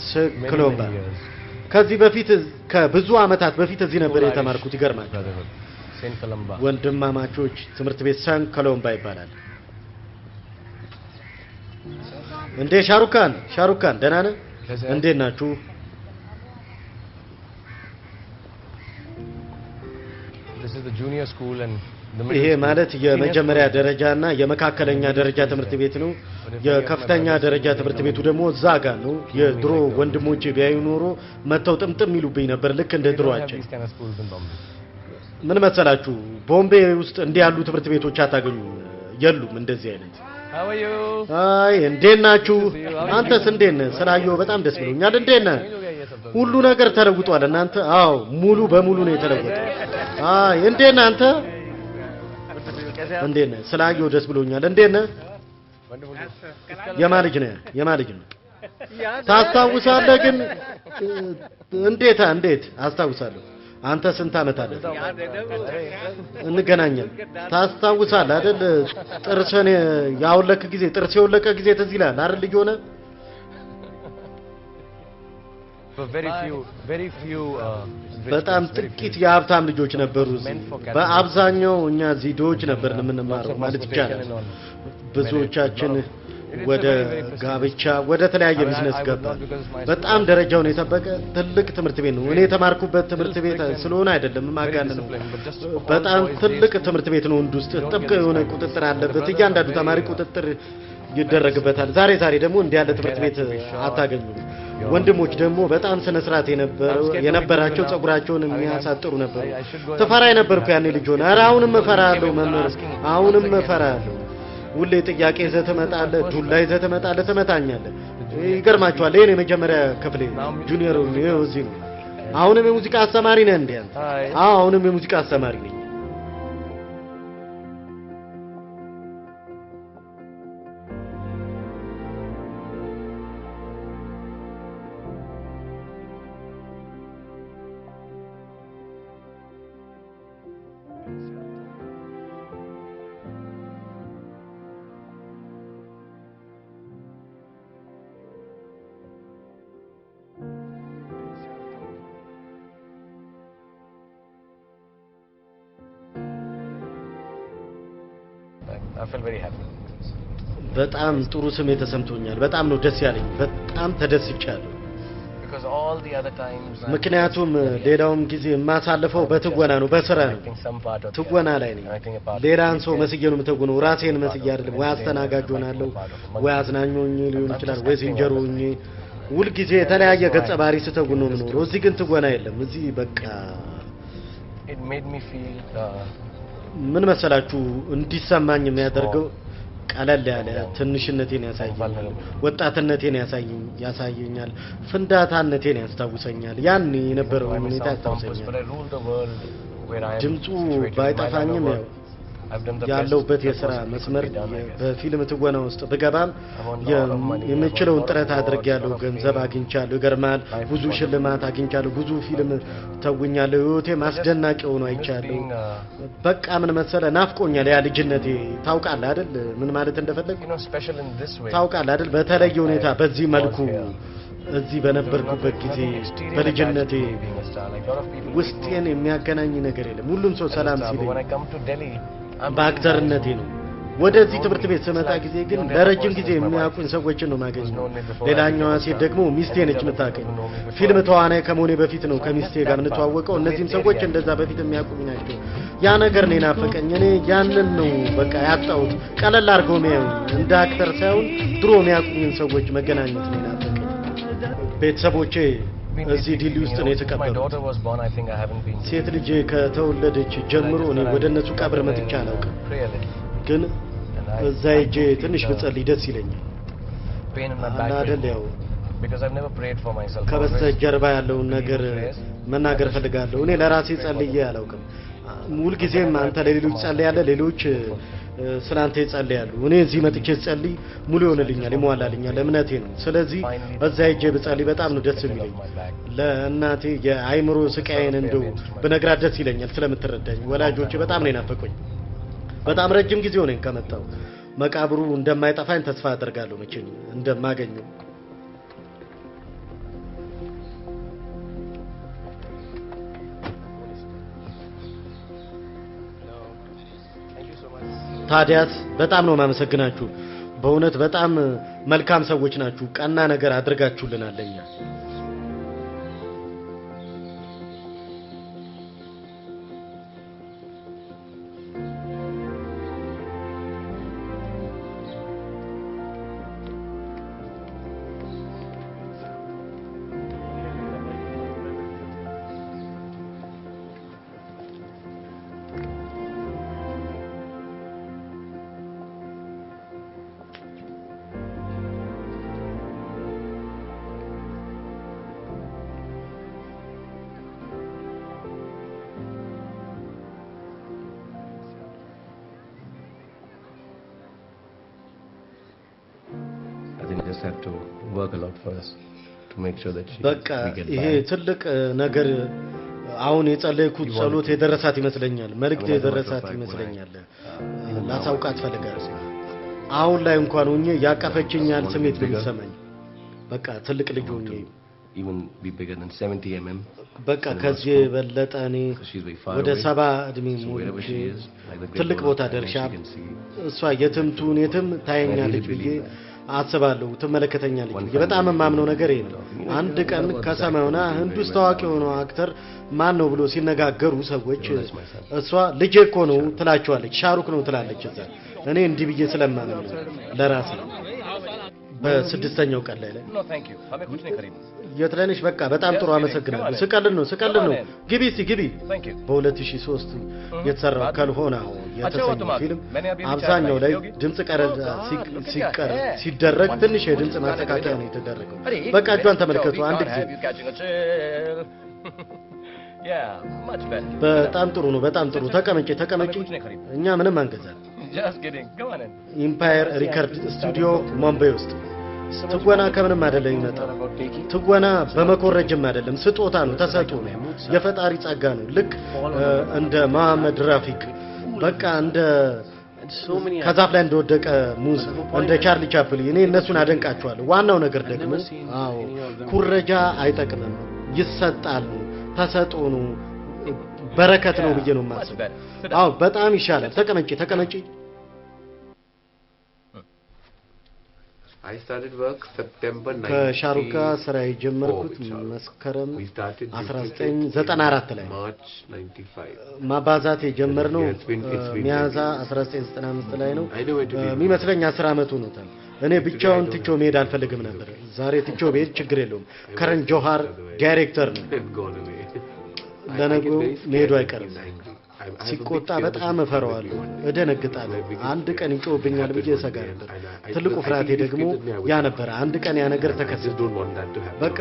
ስክሎምባ ከዚህ በፊት ከብዙ አመታት በፊት እዚህ ነበር የተማርኩት ይገርማል ወንድማማቾች ትምህርት ቤት ሳን ኮሎምባ ይባላል እንዴ ሻሩክ ካን ደህና ነህ እንዴት ናችሁ This is the junior school and ይሄ ማለት የመጀመሪያ ደረጃና የመካከለኛ ደረጃ ትምህርት ቤት ነው የከፍተኛ ደረጃ ትምህርት ቤቱ ደግሞ እዛ ጋር ነው የድሮ ወንድሞቼ ቢያዩ ኖሮ መተው ጥምጥም ይሉብኝ ነበር ልክ እንደ ድሮአቸው ምን መሰላችሁ ቦምቤ ውስጥ እንዲህ ያሉ ትምህርት ቤቶች አታገኙ የሉም እንደዚህ አይነት አይ እንዴት ናችሁ አንተስ እንዴት ነህ ስላየው በጣም ደስ ብሎኛል እንዴት ነህ ሁሉ ነገር ተለውጧል እናንተ አዎ ሙሉ በሙሉ ነው የተለወጠው አይ እንዴት ነህ አንተ እንዴት ነህ? ስላየሁ ደስ ብሎኛል። እንዴት ነህ? የማን ልጅ ነህ? የማን ልጅ ነው? ታስታውሳለህ? ግን እንዴት አስታውሳለሁ። አንተ ስንት ዓመት አለ? እንገናኛለን። ታስታውሳለህ አይደል? ጥርስህን ያወለክ ጊዜ ጥርስ የወለቀ ጊዜ ትዝ ይልሃል አይደል? ልጅ ሆነ በጣም ጥቂት የሀብታም ልጆች ነበሩ እዚህ። በአብዛኛው እኛ እዚህ ድሆች ነበርን የምንማረው ማለት ይቻላል። ብዙዎቻችን ወደ ጋብቻ ወደ ተለያየ ቢዝነስ ገባን። በጣም ደረጃውን የጠበቀ ትልቅ ትምህርት ቤት ነው። እኔ የተማርኩበት ትምህርት ቤት ስለሆነ አይደለም ማጋነን ነው። በጣም ትልቅ ትምህርት ቤት ነው። ወንድ ውስጥ ጥብቅ የሆነ ቁጥጥር አለበት። እያንዳንዱ ተማሪ ቁጥጥር ይደረግበታል። ዛሬ ደግሞ እንዲህ ያለ ትምህርት ቤት አታገኙም። ወንድሞች ደግሞ በጣም ስነ ስርዓት የነበራቸው ጸጉራቸውን የሚያሳጥሩ ነበሩ። ተፈራ የነበርኩ ያኔ ልጅ ሆነ። ኧረ አሁንም እፈራለሁ መምህር፣ አሁንም እፈራለሁ። ሁሌ ጥያቄ ይዘህ ትመጣለህ፣ ዱላ ይዘህ ትመጣለህ፣ ትመታኛለህ። ይገርማችኋል። ይሄን የመጀመሪያ ክፍሌ ጁኒየር ነው እዚህ ነው። አሁንም የሙዚቃ አስተማሪ ነህ እንዴ አንተ? አዎ አሁንም የሙዚቃ አስተማሪ ነኝ። I feel very happy. በጣም ጥሩ ስሜት ተሰምቶኛል። በጣም ነው ደስ ያለኝ። በጣም ተደስቻለሁ። Because all the other times ምክንያቱም ሌላውም ጊዜ የማሳልፈው በትወና ነው፣ በስራ ነው። ትወና ላይ ነኝ። ሌላን ሰው መስዬ ነው የምተውነው፣ ራሴን መስዬ አይደለም። ወይ አስተናጋጅ ሆናለሁ፣ ወይ አዝናኝ ሆኜ ሊሆን ይችላል፣ ወይ ሲንጀር ሆኜ ሁልጊዜ የተለያየ ገጸ ባህሪ ስተውን ነው የምኖረው። እዚህ ግን ትወና የለም። እዚህ በቃ it made me feel ምን መሰላችሁ እንዲሰማኝ የሚያደርገው ቀለል ያለ ትንሽነቴን ያሳየኛል፣ ወጣትነቴን ያሳየኛል፣ ፍንዳታነቴን ያስታውሰኛል። ያን የነበረው ሁኔታ ያስታውሰኛል። ድምፁ ባይጠፋኝም ያለውበት የሥራ መስመር በፊልም ትወና ውስጥ ብገባም የምችለውን ጥረት አድርጌያለሁ። ገንዘብ አግኝቻለሁ። ይገርማል። ብዙ ሽልማት አግኝቻለሁ። ብዙ ፊልም ተውኛለሁ። ህይወቴ ማስደናቂ ሆኖ አይቻለሁ። በቃ ምን መሰለህ ናፍቆኛል ያ ልጅነቴ። ታውቃለህ አይደል ምን ማለት እንደፈለግኩ? ታውቃለህ አይደል በተለየ ሁኔታ በዚህ መልኩ እዚህ በነበርኩበት ጊዜ በልጅነቴ ውስጤን የሚያገናኝ ነገር የለም። ሁሉም ሰው ሰላም ሲለኝ በአክተርነቴ ነው። ወደዚህ ትምህርት ቤት ስመጣ ጊዜ ግን ለረጅም ጊዜ የሚያውቁኝ ሰዎችን ነው ማገኘው። ሌላኛዋ ሴት ደግሞ ሚስቴ ነች የምታውቀኝ። ፊልም ተዋናይ ከመሆኔ በፊት ነው ከሚስቴ ጋር የምንተዋወቀው። እነዚህም ሰዎች እንደዛ በፊት የሚያውቁኝ ናቸው። ያ ነገር ነው ናፈቀኝ። እኔ ያንን ነው በቃ ያጣሁት። ቀለል አድርገው የሚያዩኝ እንደ አክተር ሳይሆን ድሮ የሚያውቁኝን ሰዎች መገናኘት ነው ናፈቀኝ። ቤተሰቦቼ እዚህ ዲሊ ውስጥ ነው የተቀበሉት። ሴት ልጅ ከተወለደች ጀምሮ እኔ ወደ እነሱ ቀብር መጥቻ አላውቅም። ግን እዛ ሄጄ ትንሽ ብጸልይ ደስ ይለኛል። አይደል ያው ከበስተጀርባ ያለውን ነገር መናገር ፈልጋለሁ። እኔ ለራሴ ጸልዬ አላውቅም። ሁልጊዜም አንተ ለሌሎች ጸልያለህ፣ ሌሎች ስላንተ ይጸልያሉ። እኔ እዚህ መጥቼ ጸልይ ሙሉ ይሆንልኛል፣ ይሟላልኛል፣ እምነቴ ነው። ስለዚህ እዛ ሄጄ ብጸልይ በጣም ነው ደስ የሚለኝ። ለእናቴ የአይምሮ ስቃዬን እንደው ብነግራት ደስ ይለኛል ስለምትረዳኝ። ወላጆቼ በጣም ነው የናፈቁኝ። በጣም ረጅም ጊዜ ሆነኝ ከመጣሁ። መቃብሩ እንደማይጠፋኝ ተስፋ አደርጋለሁ መቼም እንደማገኘው። ታዲያስ በጣም ነው ማመሰግናችሁ። በእውነት በጣም መልካም ሰዎች ናችሁ። ቀና ነገር አድርጋችሁልናለኛ። just had to work a lot for us to make sure that በቃ ይሄ ትልቅ ነገር አሁን የጸለይኩት ጸሎት የደረሳት ይመስለኛል መልእክት የደረሳት ይመስለኛል ላሳውቃት ፈልጋለሁ አሁን ላይ እንኳን ሆኜ ያቀፈችኛል ስሜት በሚሰማኝ በቃ ትልቅ ልጅ ሆኜ even be bigger than 70 mm በቃ ከዚህ በለጠ እኔ ወደ 70 እድሜ ሞልቼ ትልቅ ቦታ ደርሻ እሷ የትምቱን የትም ታየኛለች ብዬ አስባለሁ ትመለከተኛለች በጣም ማምነው ነገር ይሄ ነው አንድ ቀን ከሰማውና ህንድ ውስጥ ታዋቂ ሆነው አክተር ማን ነው ብሎ ሲነጋገሩ ሰዎች እሷ ልጄ እኮ ነው ትላቸዋለች ሻሩክ ነው ትላለች እዛ እኔ እንዲህ ብዬ ስለማመን ለራሴ በስድስተኛው ቀን ላይ No, thank you. हमें कुछ नहीं खरीदना. የትለንሽ በቃ በጣም ጥሩ አመሰግናለሁ ስቀልን ነው ግቢ እስቲ ግቢ በ2003 የተሰራው ካልሆነ የተሰኘው ፊልም አብዛኛው ላይ ድምጽ ቀረጻ ሲደረግ ትንሽ የድምጽ ማስተካከያ ነው የተደረገው በቃ እጇን ተመልከቱ አንድ ጊዜ በጣም ጥሩ ነው በጣም ጥሩ ተቀመጪ እኛ ምንም አንገዛም Just kidding. Go on in. ኢምፓየር ሪከርድ ስቱዲዮ ሙምባይ ውስጥ ትወና ከምንም አይደለም ይመጣው ትወና በመኮረጅም አይደለም ስጦታ ነው ተሰጥቶ ነው የፈጣሪ ጸጋ ነው ልክ እንደ መሐመድ ራፊቅ በቃ እንደ ከዛፍ ላይ እንደወደቀ ሙዝ እንደ ቻርሊ ቻፕሊን እኔ እነሱን አደንቃቸዋለሁ ዋናው ነገር ደግሞ አዎ ኩረጃ አይጠቅምም ይሰጣል ተሰጥቶ ነው በረከት ነው ብዬ ነው ማስበው አዎ በጣም ይሻላል ተቀመጪ I started work September 9th. ከሻሩካ ስራ የጀመርኩት መስከረም 1994 ላይ March 95. ማባዛት የጀመርነው ሚያዝያ 1995 ላይ ነው የሚመስለኝ 10 አመት ሆኖታል እኔ ብቻውን ትቾ መሄድ አልፈልግም ነበር ዛሬ ትቾ መሄድ ችግር የለውም ከረን ጆሃር ዳይሬክተር ነው ለነገው መሄዱ አይቀርም ሲቆጣ በጣም እፈራዋለሁ እደነግጣለሁ አንድ ቀን ይጮህብኛል ብዬ እሰጋ ነበር ትልቁ ፍራቴ ደግሞ ያ ነበር አንድ ቀን ያ ነገር ተከሰተ በቃ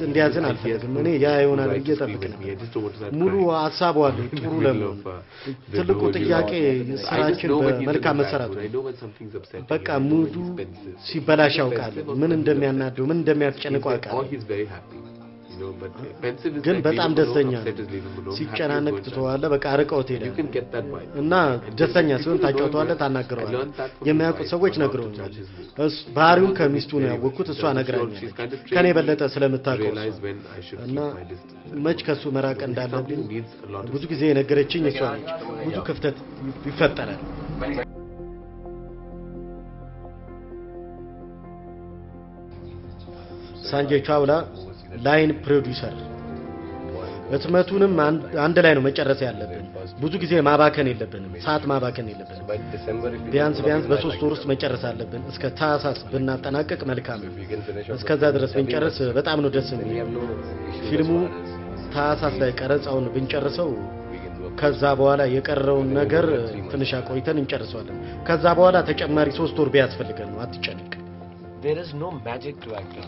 እንዲያዝን አልፈልግም እኔ ያ ይሆናል ብዬ ጠብቅ ነበር ሙሉ ሐሳቡ አለ ጥሩ ለምን ትልቁ ጥያቄ ስራችን በመልካም መሰራቱ በቃ ሙሉ ሲበላሽ ያውቃል ምን እንደሚያናደው ምን እንደሚያስጨንቀው ያውቃል ግን በጣም ደስተኛ ሲጨናነቅ ተተዋለ በቃ አርቀው ሄደ እና ደስተኛ ሲሆን ታጫውተዋለ ታናግረዋለ የሚያውቁ ሰዎች ነግረውኛል ባህሪውን ከሚስቱ ነው ያወቁት እሷ ነግራኛለች ከኔ በለጠ ስለምታውቀው እና መች ከሱ መራቅ እንዳለብኝ ብዙ ጊዜ የነገረችኝ እሷ ነች ብዙ ክፍተት ይፈጠራል ሳንጄ ቻውላ ላይን ፕሮዲዩሰር ህትመቱንም አንድ ላይ ነው መጨረስ ያለብን ብዙ ጊዜ ማባከን የለብንም ሰዓት ማባከን የለብንም ቢያንስ በ3 ወር ውስጥ መጨረስ አለብን እስከ ታህሳስ ብናጠናቀቅ መልካም ነው እስከዛ ድረስ ብንጨርስ በጣም ነው ደስ የሚለው ፊልሙ ታህሳስ ላይ ቀረጻውን ብንጨርሰው ከዛ በኋላ የቀረውን ነገር ትንሽ አቆይተን እንጨርሰዋለን ከዛ በኋላ ተጨማሪ 3 ወር ቢያስፈልገን ነው አትጨነቅ There is no magic to acting.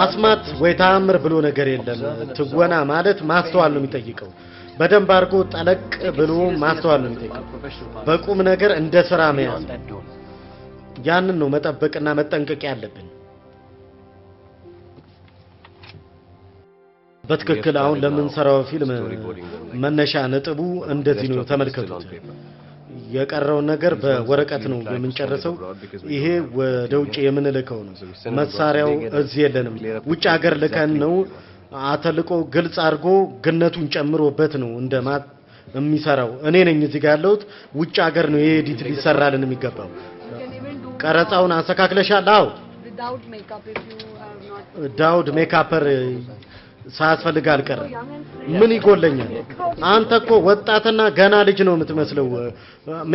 አስማት ወይ ታምር ብሎ ነገር የለም ትወና ማለት ማስተዋል ነው የሚጠይቀው በደንብ አርጎ ጠለቅ ብሎ ማስተዋል ነው የሚጠይቀው በቁም ነገር እንደ ስራ መያዝ ያንን ነው መጠበቅና መጠንቀቅ ያለብን በትክክል አሁን ለምን ሰራው ፊልም መነሻ ነጥቡ እንደዚህ ነው ተመልከቱት የቀረው ነገር በወረቀት ነው የምንጨርሰው ይሄ ወደ ውጭ የምንልከው ነው መሳሪያው እዚህ የለንም ውጭ ሀገር ልከን ነው አተልቆ ግልጽ አድርጎ ግነቱን ጨምሮበት ነው እንደማት የሚሰራው እኔ ነኝ እዚህ ጋር ያለሁት ውጭ ሀገር ነው ኤዲት ሊሰራልን የሚገባው ቀረጻውን አስተካክለሻል አው without makeup if you have not ዳውድ ሜካፐር ሳያስፈልግ አልቀረም ምን ይጎለኛል አንተ እኮ ወጣትና ገና ልጅ ነው የምትመስለው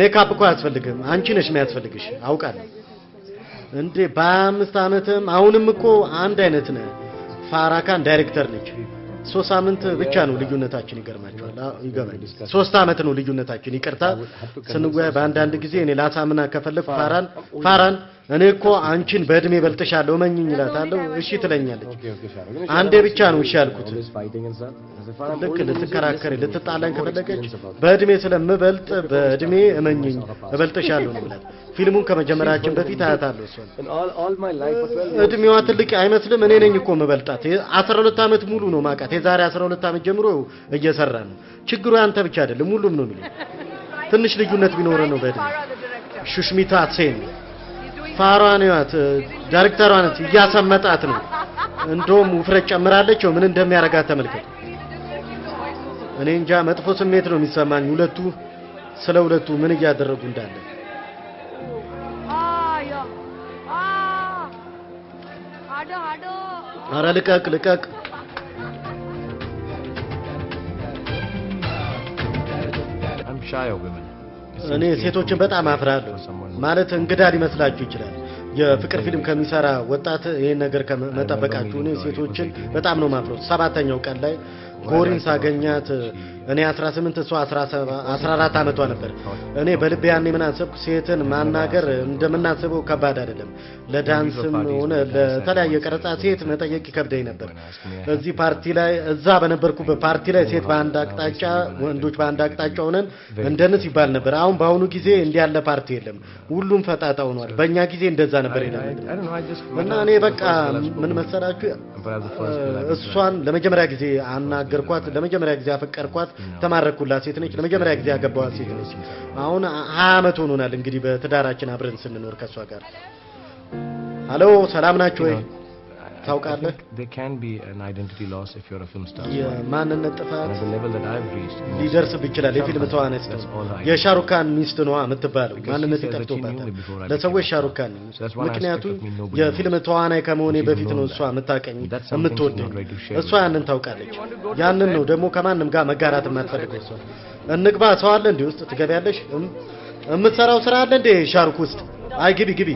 ሜካፕ እኮ አያስፈልግም አንቺ ነሽ የሚያስፈልግሽ አውቃለሁ እንዴ በ5 አመትም አሁንም እኮ አንድ አይነት ነህ ፋራካን ዳይሬክተር ነች 3 ሳምንት ብቻ ነው ልዩነታችን ይገርማችኋል ይገባኝ 3 አመት ነው ልዩነታችን ይቅርታ ስንወያ በአንዳንድ ጊዜ እኔ ላሳምና ከፈለክ ፋራን እኔ እኮ አንቺን በእድሜ በልጥሻለሁ መኝኝ እላታለሁ እሺ ትለኛለች አንዴ ብቻ ነው እሺ ያልኩት ልክ ልትከራከሪ ልትጣላኝ ከፈለገች በእድሜ ስለምበልጥ በእድሜ እመኝኝ እበልጥሻለሁ ነው ብላት ፊልሙን ከመጀመራችን በፊት አያታለሁ እሷ እድሜዋ ትልቅ አይመስልም እኔ ነኝ እኮ መበልጣት 12 አመት ሙሉ ነው ማቃት የዛሬ 12 አመት ጀምሮ እየሰራ ነው ችግሩ ያንተ ብቻ አይደለም ሁሉም ነው የሚለው ትንሽ ልዩነት ቢኖር ነው በእድሜ ሹሽሚታ ሴን ፋራኒያት ዳይሬክተሯ ናት እያሰመጣት ነው እንደውም ውፍረት ጨምራለች ምን እንደሚያረጋት ተመልከት እኔ እንጃ መጥፎ ስሜት ነው የሚሰማኝ ሁለቱ ስለ ሁለቱ ምን እያደረጉ እንዳለ አረ ልቀቅ I'm shy of women. እኔ ሴቶችን በጣም አፍራለሁ ማለት እንግዳ ሊመስላችሁ ይችላል የፍቅር ፊልም ከሚሰራ ወጣት ይሄን ነገር ከመጠበቃችሁ እኔ ሴቶችን በጣም ነው ማፍረው ሰባተኛው ቀን ላይ ጎሪን ሳገኛት እኔ 18 እሷ 14 አመቷ ነበር እኔ በልቤ ያኔ ምን አሰብኩ ሴትን ማናገር እንደምናስበው ከባድ አይደለም ለዳንስም ሆነ ለተለያየ ቀረጻ ሴት መጠየቅ ይከብደኝ ነበር እዚህ ፓርቲ ላይ እዛ በነበርኩበት ፓርቲ ላይ ሴት በአንድ አቅጣጫ ወንዶች በአንድ አቅጣጫ ሆነን እንደነስ ይባል ነበር አሁን በአሁኑ ጊዜ እንዲያለ ፓርቲ የለም ሁሉም ፈጣጣ ሆኗል በእኛ ጊዜ እንደዛ ነበር እና እኔ በቃ ምን መሰላችሁ እሷን ለመጀመሪያ ጊዜ አናገርኳት ለመጀመሪያ ጊዜ አፈቀርኳት ተማረኩላት ሴት ነች ለመጀመሪያ ጊዜ ያገባዋት ሴት ነች አሁን 20 አመት ሆኖናል እንግዲህ በትዳራችን አብረን ስንኖር ከሷ ጋር ሃሎ ሰላም ናችሁ ወይ ታውቃለህ there can be an identity loss if you're a film star የማንነት ጥፋት at the level that I've reached ሊደርስብ ይችላል የፊልም ተዋናይ የሻሩካን ሚስት ነው የምትባለው ማንነት ይጠፍቶባታል ለሰዎች ሻሩካን ምክንያቱም የፊልም ተዋናይ ከመሆኔ በፊት ነው እሷ የምታቀኝ የምትወደኝ እሷ ያንን ታውቃለች ያንን ነው ደግሞ ከማንም ጋር መጋራት የማትፈልገው እሷ እንግባ ሰው አለ እንዴ ውስጥ ትገቢያለሽ የምትሰራው ስራ አለ እንዴ ሻሩክ ውስጥ አይ ግቢ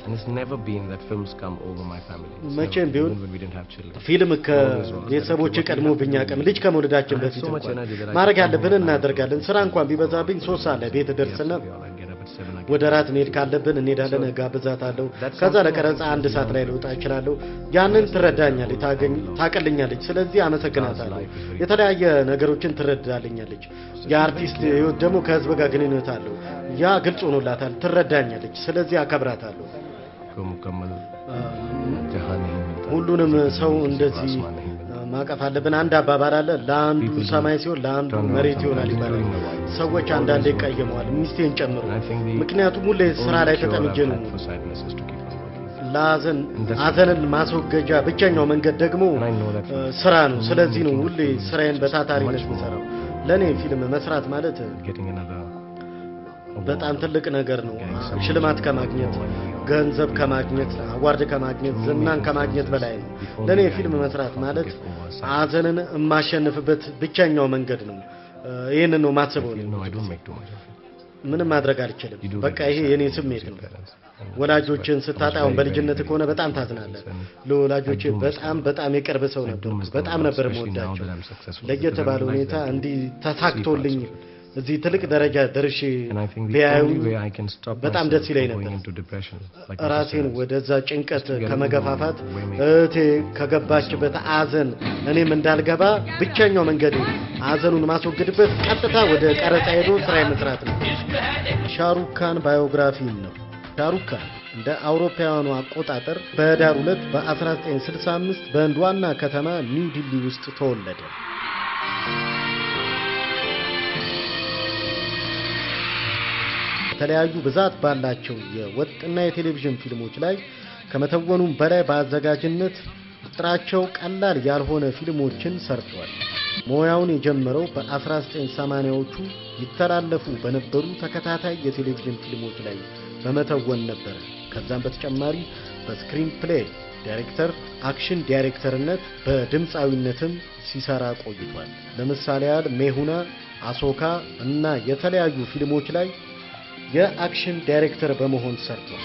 And it's never been that films come over my family. መቼም ቢሆን when we didn't have children. ፊልም ከቤተሰቦች ቀድሞ ብኛቀም ልጅ ከመውለዳችን በፊት ማድረግ ያለብን እናደርጋለን ስራ እንኳን ቢበዛብኝ 3 ሰዓት ላይ ቤት ደርስና ወደ ራት መሄድ ካለብን እንሄዳለን ጋብዛታለሁ ከዛ ለቀረጻ 1 ሰዓት ላይ ልወጣ እችላለሁ ያንን ትረዳኛለች ታቀልኛለች ስለዚህ አመሰግናታለሁ የተለያየ ነገሮችን ትረዳልኛለች የአርቲስት ህይወት ደግሞ ከህዝብ ጋር ግንኙነት አለው ያ ግልጽ ሆኖላታል ትረዳኛለች ስለዚህ አከብራታለሁ ሁሉንም ሰው እንደዚህ ማቀፍ አለብን አንድ አባባል አለ ለአንዱ ሰማይ ሲሆን ለአንዱ መሬት ይሆናል ይባላል ሰዎች አንዳንዴ ይቀየማሉ ሚስቴን ጨምሮ ምክንያቱም ሁሌ ስራ ላይ ተጠምጄ ነው አዘንን ማስወገጃ ብቸኛው መንገድ ደግሞ ስራ ነው ስለዚህ ነው ሁሌ ስራዬን በታታሪነት የምሰራው ለኔ ፊልም መስራት ማለት በጣም ትልቅ ነገር ነው ሽልማት ከማግኘት ገንዘብ ከማግኘት አዋርድ ከማግኘት ዝናን ከማግኘት በላይ ነው ለኔ ፊልም መስራት ማለት አዘንን ማሸነፍበት ብቸኛው መንገድ ነው ይሄንን ነው ማስበው ምንም ማድረግ አልችልም በቃ ይሄ የኔ ስሜት ነው ወላጆችን ስታጣው በልጅነት ከሆነ በጣም ታዝናለህ ለወላጆቼ በጣም የቅርብ ሰው ነበር በጣም ነበር የምወዳቸው ለየተባለ ሁኔታ እንዲ ተሳክቶልኝ እዚህ ትልቅ ደረጃ ደርሼ ቢያዩ በጣም ደስ ይለኝ ነበር ራሴን ወደዛ ጭንቀት ከመገፋፋት እቴ ከገባችበት አዘን እኔም እንዳልገባ ብቸኛው መንገድ አዘኑን ማስወገድበት ቀጥታ ወደ ቀረጻ ሄዶ ስራዬ መስራት ነው ሻሩካን ባዮግራፊ ነው ሻሩካን እንደ አውሮፓውያኑ አቆጣጠር በህዳር 2 በ1965 በህንድ ዋና ከተማ ኒው ዲሊ ውስጥ ተወለደ የተለያዩ ብዛት ባላቸው የወጥና የቴሌቪዥን ፊልሞች ላይ ከመተወኑም በላይ በአዘጋጅነት ቁጥራቸው ቀላል ያልሆነ ፊልሞችን ሰርቷል ሙያውን የጀመረው በ1980ዎቹ ይተላለፉ በነበሩ ተከታታይ የቴሌቪዥን ፊልሞች ላይ በመተወን ነበር ከዛም በተጨማሪ በስክሪን ፕሌይ ዳይሬክተር አክሽን ዳይሬክተርነት በድምጻዊነትም ሲሰራ ቆይቷል ለምሳሌ ሜሁና አሶካ እና የተለያዩ ፊልሞች ላይ የአክሽን ዳይሬክተር በመሆን ሰርቷል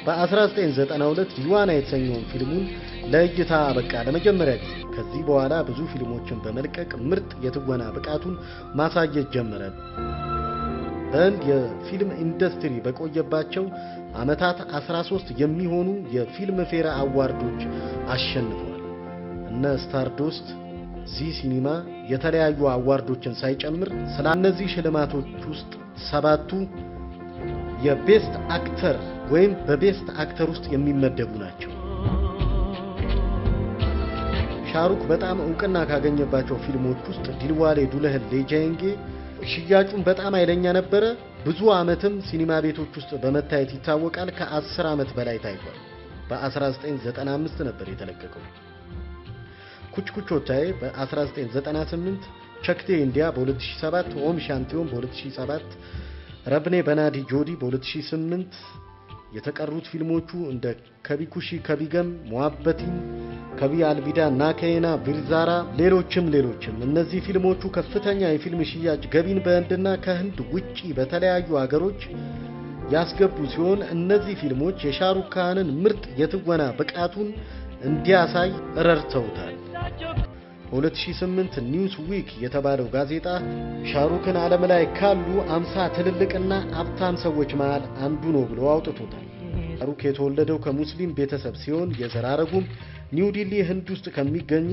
በ1992 ዩዋና የተሰኘውን ፊልሙን ለእይታ በቃ ለመጀመሪያ ጊዜ ከዚህ በኋላ ብዙ ፊልሞችን በመልቀቅ ምርጥ የትወና ብቃቱን ማሳየት ጀመረ በህንድ የፊልም ኢንዱስትሪ በቆየባቸው ዓመታት 13 የሚሆኑ የፊልም ፌር አዋርዶች አሸንፏል። እነ ስታርዶስት ዚ ሲኒማ የተለያዩ አዋርዶችን ሳይጨምር ስለነዚህ ሽልማቶች ውስጥ 7ቱ የቤስት አክተር ወይም በቤስት አክተር ውስጥ የሚመደቡ ናቸው። ሻሩክ በጣም ዕውቅና ካገኘባቸው ፊልሞች ውስጥ ዲልዋሌ ዱልህን ले जाएंगे ሽያጩን በጣም ኃይለኛ ነበረ። ብዙ ዓመትም ሲኒማ ቤቶች ውስጥ በመታየት ይታወቃል። ከ10 ዓመት በላይ ታይቷል። በ1995 ነበር የተለቀቀው። ኩች ኩች ሆታዬ በ1998፣ ቸክቴ ኢንዲያ በ2007፣ ኦም ሻንቲዮን በ2007፣ ረብኔ በናዲ ጆዲ በ2008 የተቀሩት ፊልሞቹ እንደ ከቢኩሺ ከቢገም ሙአበቲን ከቢ አልቪዳ ናከይና ቪርዛራ ሌሎችም እነዚህ ፊልሞቹ ከፍተኛ የፊልም ሽያጭ ገቢን በህንድና ከህንድ ውጪ በተለያዩ ሀገሮች ያስገቡ ሲሆን እነዚህ ፊልሞች የሻሩክ ካንን ምርጥ የትወና ብቃቱን እንዲያሳይ ረድተውታል። በ2008 ኒውስ ዊክ የተባለው ጋዜጣ ሻሩክን ዓለም ላይ ካሉ 50 ትልልቅና ሀብታም ሰዎች መሃል አንዱ ነው ብሎ አውጥቶታል። ሻሩክ የተወለደው ከሙስሊም ቤተሰብ ሲሆን የዘር ሐረጉም ኒው ዲሊ ህንድ ውስጥ ከሚገኙ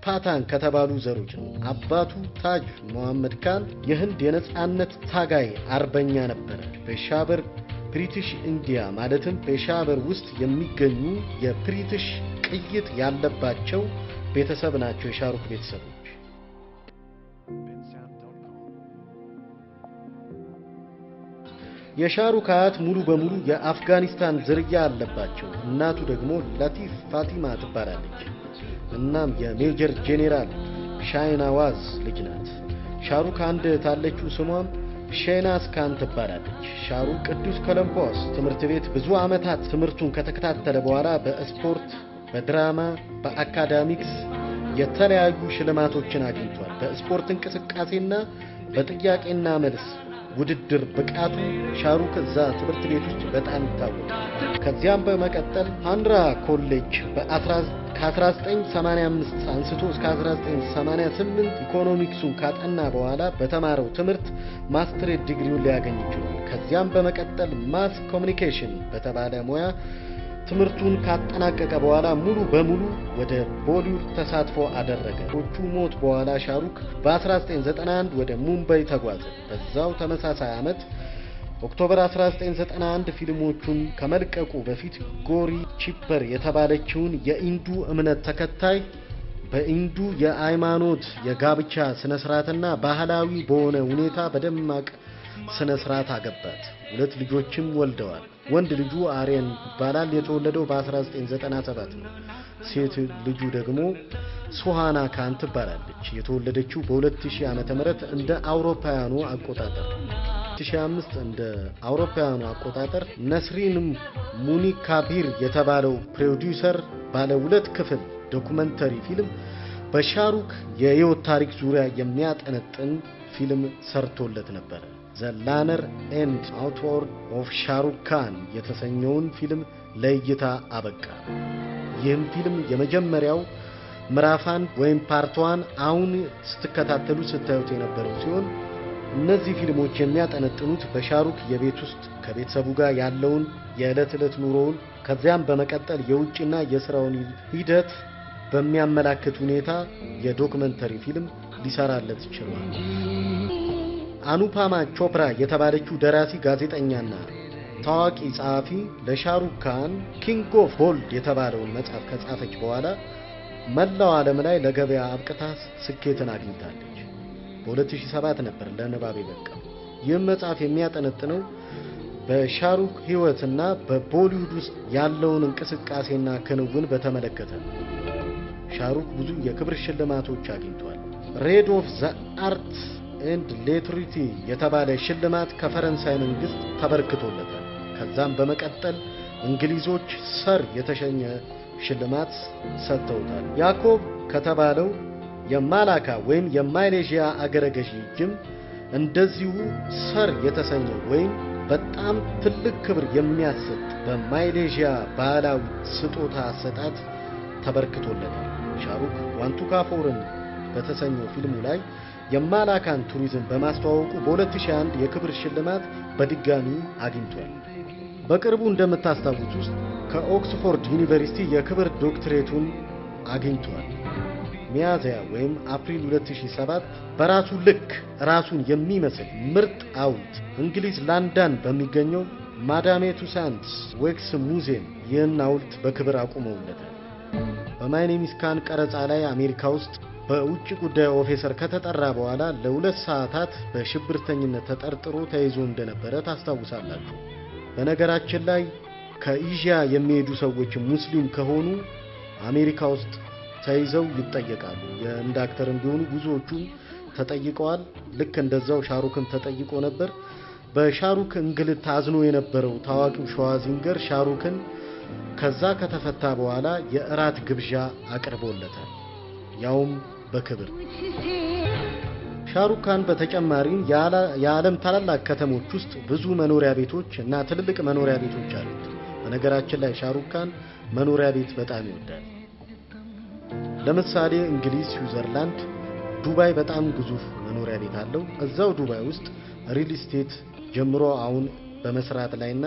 ፓታን ከተባሉ ዘሮች ነው። አባቱ ታጅ መሐመድ ካን የህንድ የነጻነት ታጋይ አርበኛ ነበር። በሻበር ብሪቲሽ ኢንዲያ ማለትም በሻበር ውስጥ የሚገኙ የብሪቲሽ ቅይጥ ያለባቸው ቤተሰብ ናቸው የሻሩክ ቤተሰቦች። የሻሩክ አያት ሙሉ በሙሉ የአፍጋኒስታን ዝርያ አለባቸው። እናቱ ደግሞ ላቲፍ ፋቲማ ትባላለች። እናም የሜጀር ጄኔራል ሻይናዋዝ ልጅ ናት። ሻሩክ አንድ ታለችው ስሟም ሼናዝ ካን ትባላለች። ሻሩክ ቅዱስ ኮሎምቦስ ትምህርት ቤት ብዙ ዓመታት ትምህርቱን ከተከታተለ በኋላ በስፖርት፣ በድራማ፣ በአካዳሚክስ የተለያዩ ሽልማቶችን አግኝቷል። በስፖርት እንቅስቃሴና በጥያቄና መልስ ውድድር ብቃቱ ሻሩክ እዛ ትምህርት ቤት ውስጥ በጣም ይታወቃል። ከዚያም በመቀጠል አንድራ ኮሌጅ ከ1985 አንስቶ እስከ 1988 ኢኮኖሚክሱን ካጠና በኋላ በተማረው ትምህርት ማስተሬት ዲግሪውን ሊያገኝ ይችላል። ከዚያም በመቀጠል ማስ ኮሙኒኬሽን በተባለ ሙያ ትምህርቱን ካጠናቀቀ በኋላ ሙሉ በሙሉ ወደ ቦሊውድ ተሳትፎ አደረገ። ከቹ ሞት በኋላ ሻሩክ በ1991 ወደ ሙምባይ ተጓዘ። በዛው ተመሳሳይ ዓመት ኦክቶበር 1991 ፊልሞቹን ከመልቀቁ በፊት ጎሪ ቺፐር የተባለችውን የኢንዱ እምነት ተከታይ በኢንዱ የሃይማኖት የጋብቻ ስነ ስርዓትና ባህላዊ በሆነ ሁኔታ በደማቅ ስነ ስርዓት አገባት። 2 ልጆችም ወልደዋል። ወንድ ልጁ አሬን ይባላል። የተወለደው በ1997 ነው። ሴት ልጁ ደግሞ ሱሃና ካን ትባላለች። የተወለደችው በ2000 ዓመተ ምህረት እንደ አውሮፓውያኑ አቆጣጠር 2005 እንደ አውሮፓውያኑ አቆጣጠር ነስሪን ሙኒካቢር የተባለው ፕሮዲዩሰር ባለ 2 ክፍል ዶኩመንተሪ ፊልም በሻሩክ የህይወት ታሪክ ዙሪያ የሚያጠነጥን ፊልም ሰርቶለት ነበር። The Lanner and Outward of Shahrukh Khan የተሰኘውን ፊልም ለእይታ አበቃ። ይህም ፊልም የመጀመሪያው ምዕራፍ 1 ወይም ፓርት 1 አሁን ስትከታተሉ ስታዩት የነበረው ሲሆን እነዚህ ፊልሞች የሚያጠነጥኑት በሻሩክ የቤት ውስጥ ከቤተሰቡ ጋር ያለውን የዕለት ዕለት ኑሮውን ከዚያም በመቀጠል የውጭና የሥራውን ሂደት በሚያመላክት ሁኔታ የዶክመንተሪ ፊልም ሊሰራለት ይችላል። አኑፓማ ቾፕራ የተባለችው ደራሲ ጋዜጠኛና ታዋቂ ጸሐፊ ለሻሩክ ካን ኪንግ ኦፍ ቦልድ የተባለውን መጽሐፍ ከጻፈች በኋላ መላው ዓለም ላይ ለገበያ አብቅታ ስኬትን አግኝታለች። በ2007 ነበር ለንባብ የበቃው። ይህም መጽሐፍ የሚያጠነጥነው በሻሩክ ሕይወትና በቦሊውድ ውስጥ ያለውን እንቅስቃሴና ክንውን በተመለከተ ነው። ሻሩክ ብዙ የክብር ሽልማቶች አግኝቷል። ሬድ ኦፍ ዘ አርት ኤንድ ሌትሪቲ የተባለ ሽልማት ከፈረንሳይ መንግስት ተበርክቶለታል። ከዛም በመቀጠል እንግሊዞች ሰር የተሸኘ ሽልማት ሰጥተውታል። ያኮብ ከተባለው የማላካ ወይም የማሌዥያ አገረ ገዢ ጅም እንደዚሁ ሰር የተሰኘ ወይም በጣም ትልቅ ክብር የሚያሰጥ በማሌዥያ ባህላዊ ስጦታ አሰጣጥ ተበርክቶለታል። ሻሩክ ዋንቱካ ፎረን በተሰኘው ፊልሙ ላይ የማላካን ቱሪዝም በማስተዋወቁ በ2001 የክብር ሽልማት በድጋሚ አግኝቷል። በቅርቡ እንደምታስታውሱት ውስጥ ከኦክስፎርድ ዩኒቨርሲቲ የክብር ዶክትሬቱን አግኝቷል። ሚያዝያ ወይም አፕሪል 2007 በራሱ ልክ ራሱን የሚመስል ምርጥ ሐውልት እንግሊዝ ለንደን በሚገኘው ማዳሜ ቱሳንትስ ዌክስ ሙዚየም ይህን ሐውልት በክብር አቁመውለታል። በማይ ኔም ኢዝ ካን ቀረጻ ላይ አሜሪካ ውስጥ በውጭ ጉዳይ ኦፊሰር ከተጠራ በኋላ ለ2 ሰዓታት በሽብርተኝነት ተጠርጥሮ ተይዞ እንደነበረ ታስታውሳላችሁ። በነገራችን ላይ ከኤዥያ የሚሄዱ ሰዎች ሙስሊም ከሆኑ አሜሪካ ውስጥ ተይዘው ይጠየቃሉ። የህንድ አክተርም ቢሆኑ ብዙዎቹ ተጠይቀዋል። ልክ እንደዛው ሻሩክም ተጠይቆ ነበር። በሻሩክ እንግልት ታዝኖ የነበረው ታዋቂው ሸዋዚንገር ሻሩክን ከዛ ከተፈታ በኋላ የእራት ግብዣ አቅርቦለታል፣ ያውም በክብር። ሻሩክ ካን በተጨማሪም የዓለም ታላላቅ ከተሞች ውስጥ ብዙ መኖሪያ ቤቶች እና ትልልቅ መኖሪያ ቤቶች አሉት። በነገራችን ላይ ሻሩክ ካን መኖሪያ ቤት በጣም ይወዳል። ለምሳሌ እንግሊዝ፣ ስዊዘርላንድ፣ ዱባይ በጣም ግዙፍ መኖሪያ ቤት አለው። እዛው ዱባይ ውስጥ ሪል ስቴት ጀምሮ አሁን በመስራት ላይና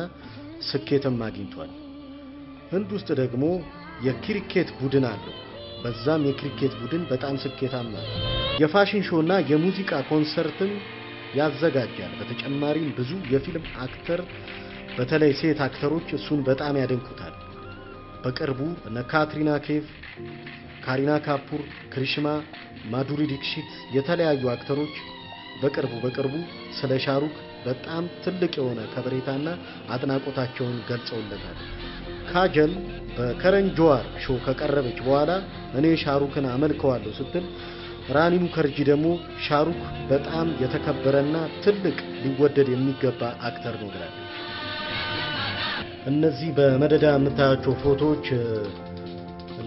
ስኬትም አግኝቷል። ህንድ ውስጥ ደግሞ የክሪኬት ቡድን አለው። በዛም የክሪኬት ቡድን በጣም ስኬታማ ነው። የፋሽን ሾውና የሙዚቃ ኮንሰርትም ያዘጋጃል። በተጨማሪም ብዙ የፊልም አክተር በተለይ ሴት አክተሮች እሱን በጣም ያደንቁታል። በቅርቡ እነ ካትሪና ኬፍ፣ ካሪና ካፑር፣ ክሪሽማ፣ ማዱሪ ዲክሺት የተለያዩ አክተሮች በቅርቡ ስለ ሻሩክ በጣም ትልቅ የሆነ ከበሬታና አድናቆታቸውን ገልጸውለታል። ካጀል በከረን ጆዋር ሾው ከቀረበች በኋላ እኔ ሻሩክን አመልከዋለሁ ስትል፣ ራኒ ሙከርጂ ደግሞ ሻሩክ በጣም የተከበረና ትልቅ ሊወደድ የሚገባ አክተር ነው ብላለች። እነዚህ በመደዳ የምታያቸው ፎቶዎች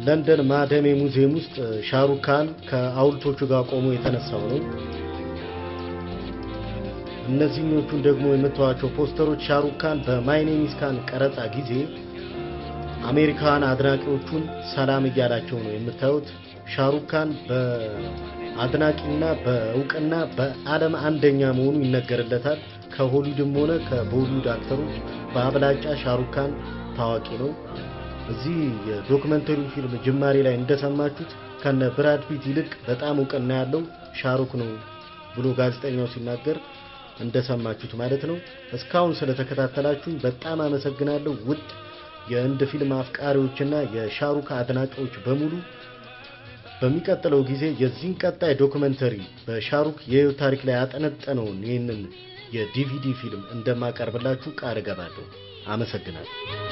ለንደን ማዳሜ ሙዚየም ውስጥ ሻሩክ ካን ከሐውልቶቹ ጋር ቆሞ የተነሳው ነው። እነዚህኞቹን ደግሞ የምታዩቸው ፖስተሮች ሻሩክ ካን በማይ ኔም ኢዝ ካን ቀረጻ ጊዜ አሜሪካን አድናቂዎቹን ሰላም እያላቸው ነው የምታዩት። ሻሩክ ካን በአድናቂና በእውቅና በዓለም አንደኛ መሆኑ ይነገርለታል። ከሆሊውድም ሆነ ከቦሊውድ አክተሮች በአብላጫ ሻሩክ ካን ታዋቂ ነው። እዚህ የዶክመንተሪው ፊልም ጅማሬ ላይ እንደሰማችሁት ከነ ብራድ ፒት ይልቅ በጣም እውቅና ያለው ሻሩክ ነው ብሎ ጋዜጠኛው ሲናገር እንደሰማችሁት ማለት ነው። እስካሁን ስለተከታተላችሁኝ በጣም አመሰግናለሁ። ውድ የህንድ ፊልም አፍቃሪዎችና የሻሩክ አድናቂዎች በሙሉ በሚቀጥለው ጊዜ የዚህን ቀጣይ ዶክመንተሪ በሻሩክ የህይወት ታሪክ ላይ ያጠነጠነውን ይህንን የዲቪዲ ፊልም እንደማቀርብላችሁ ቃል እገባለሁ። አመሰግናለሁ።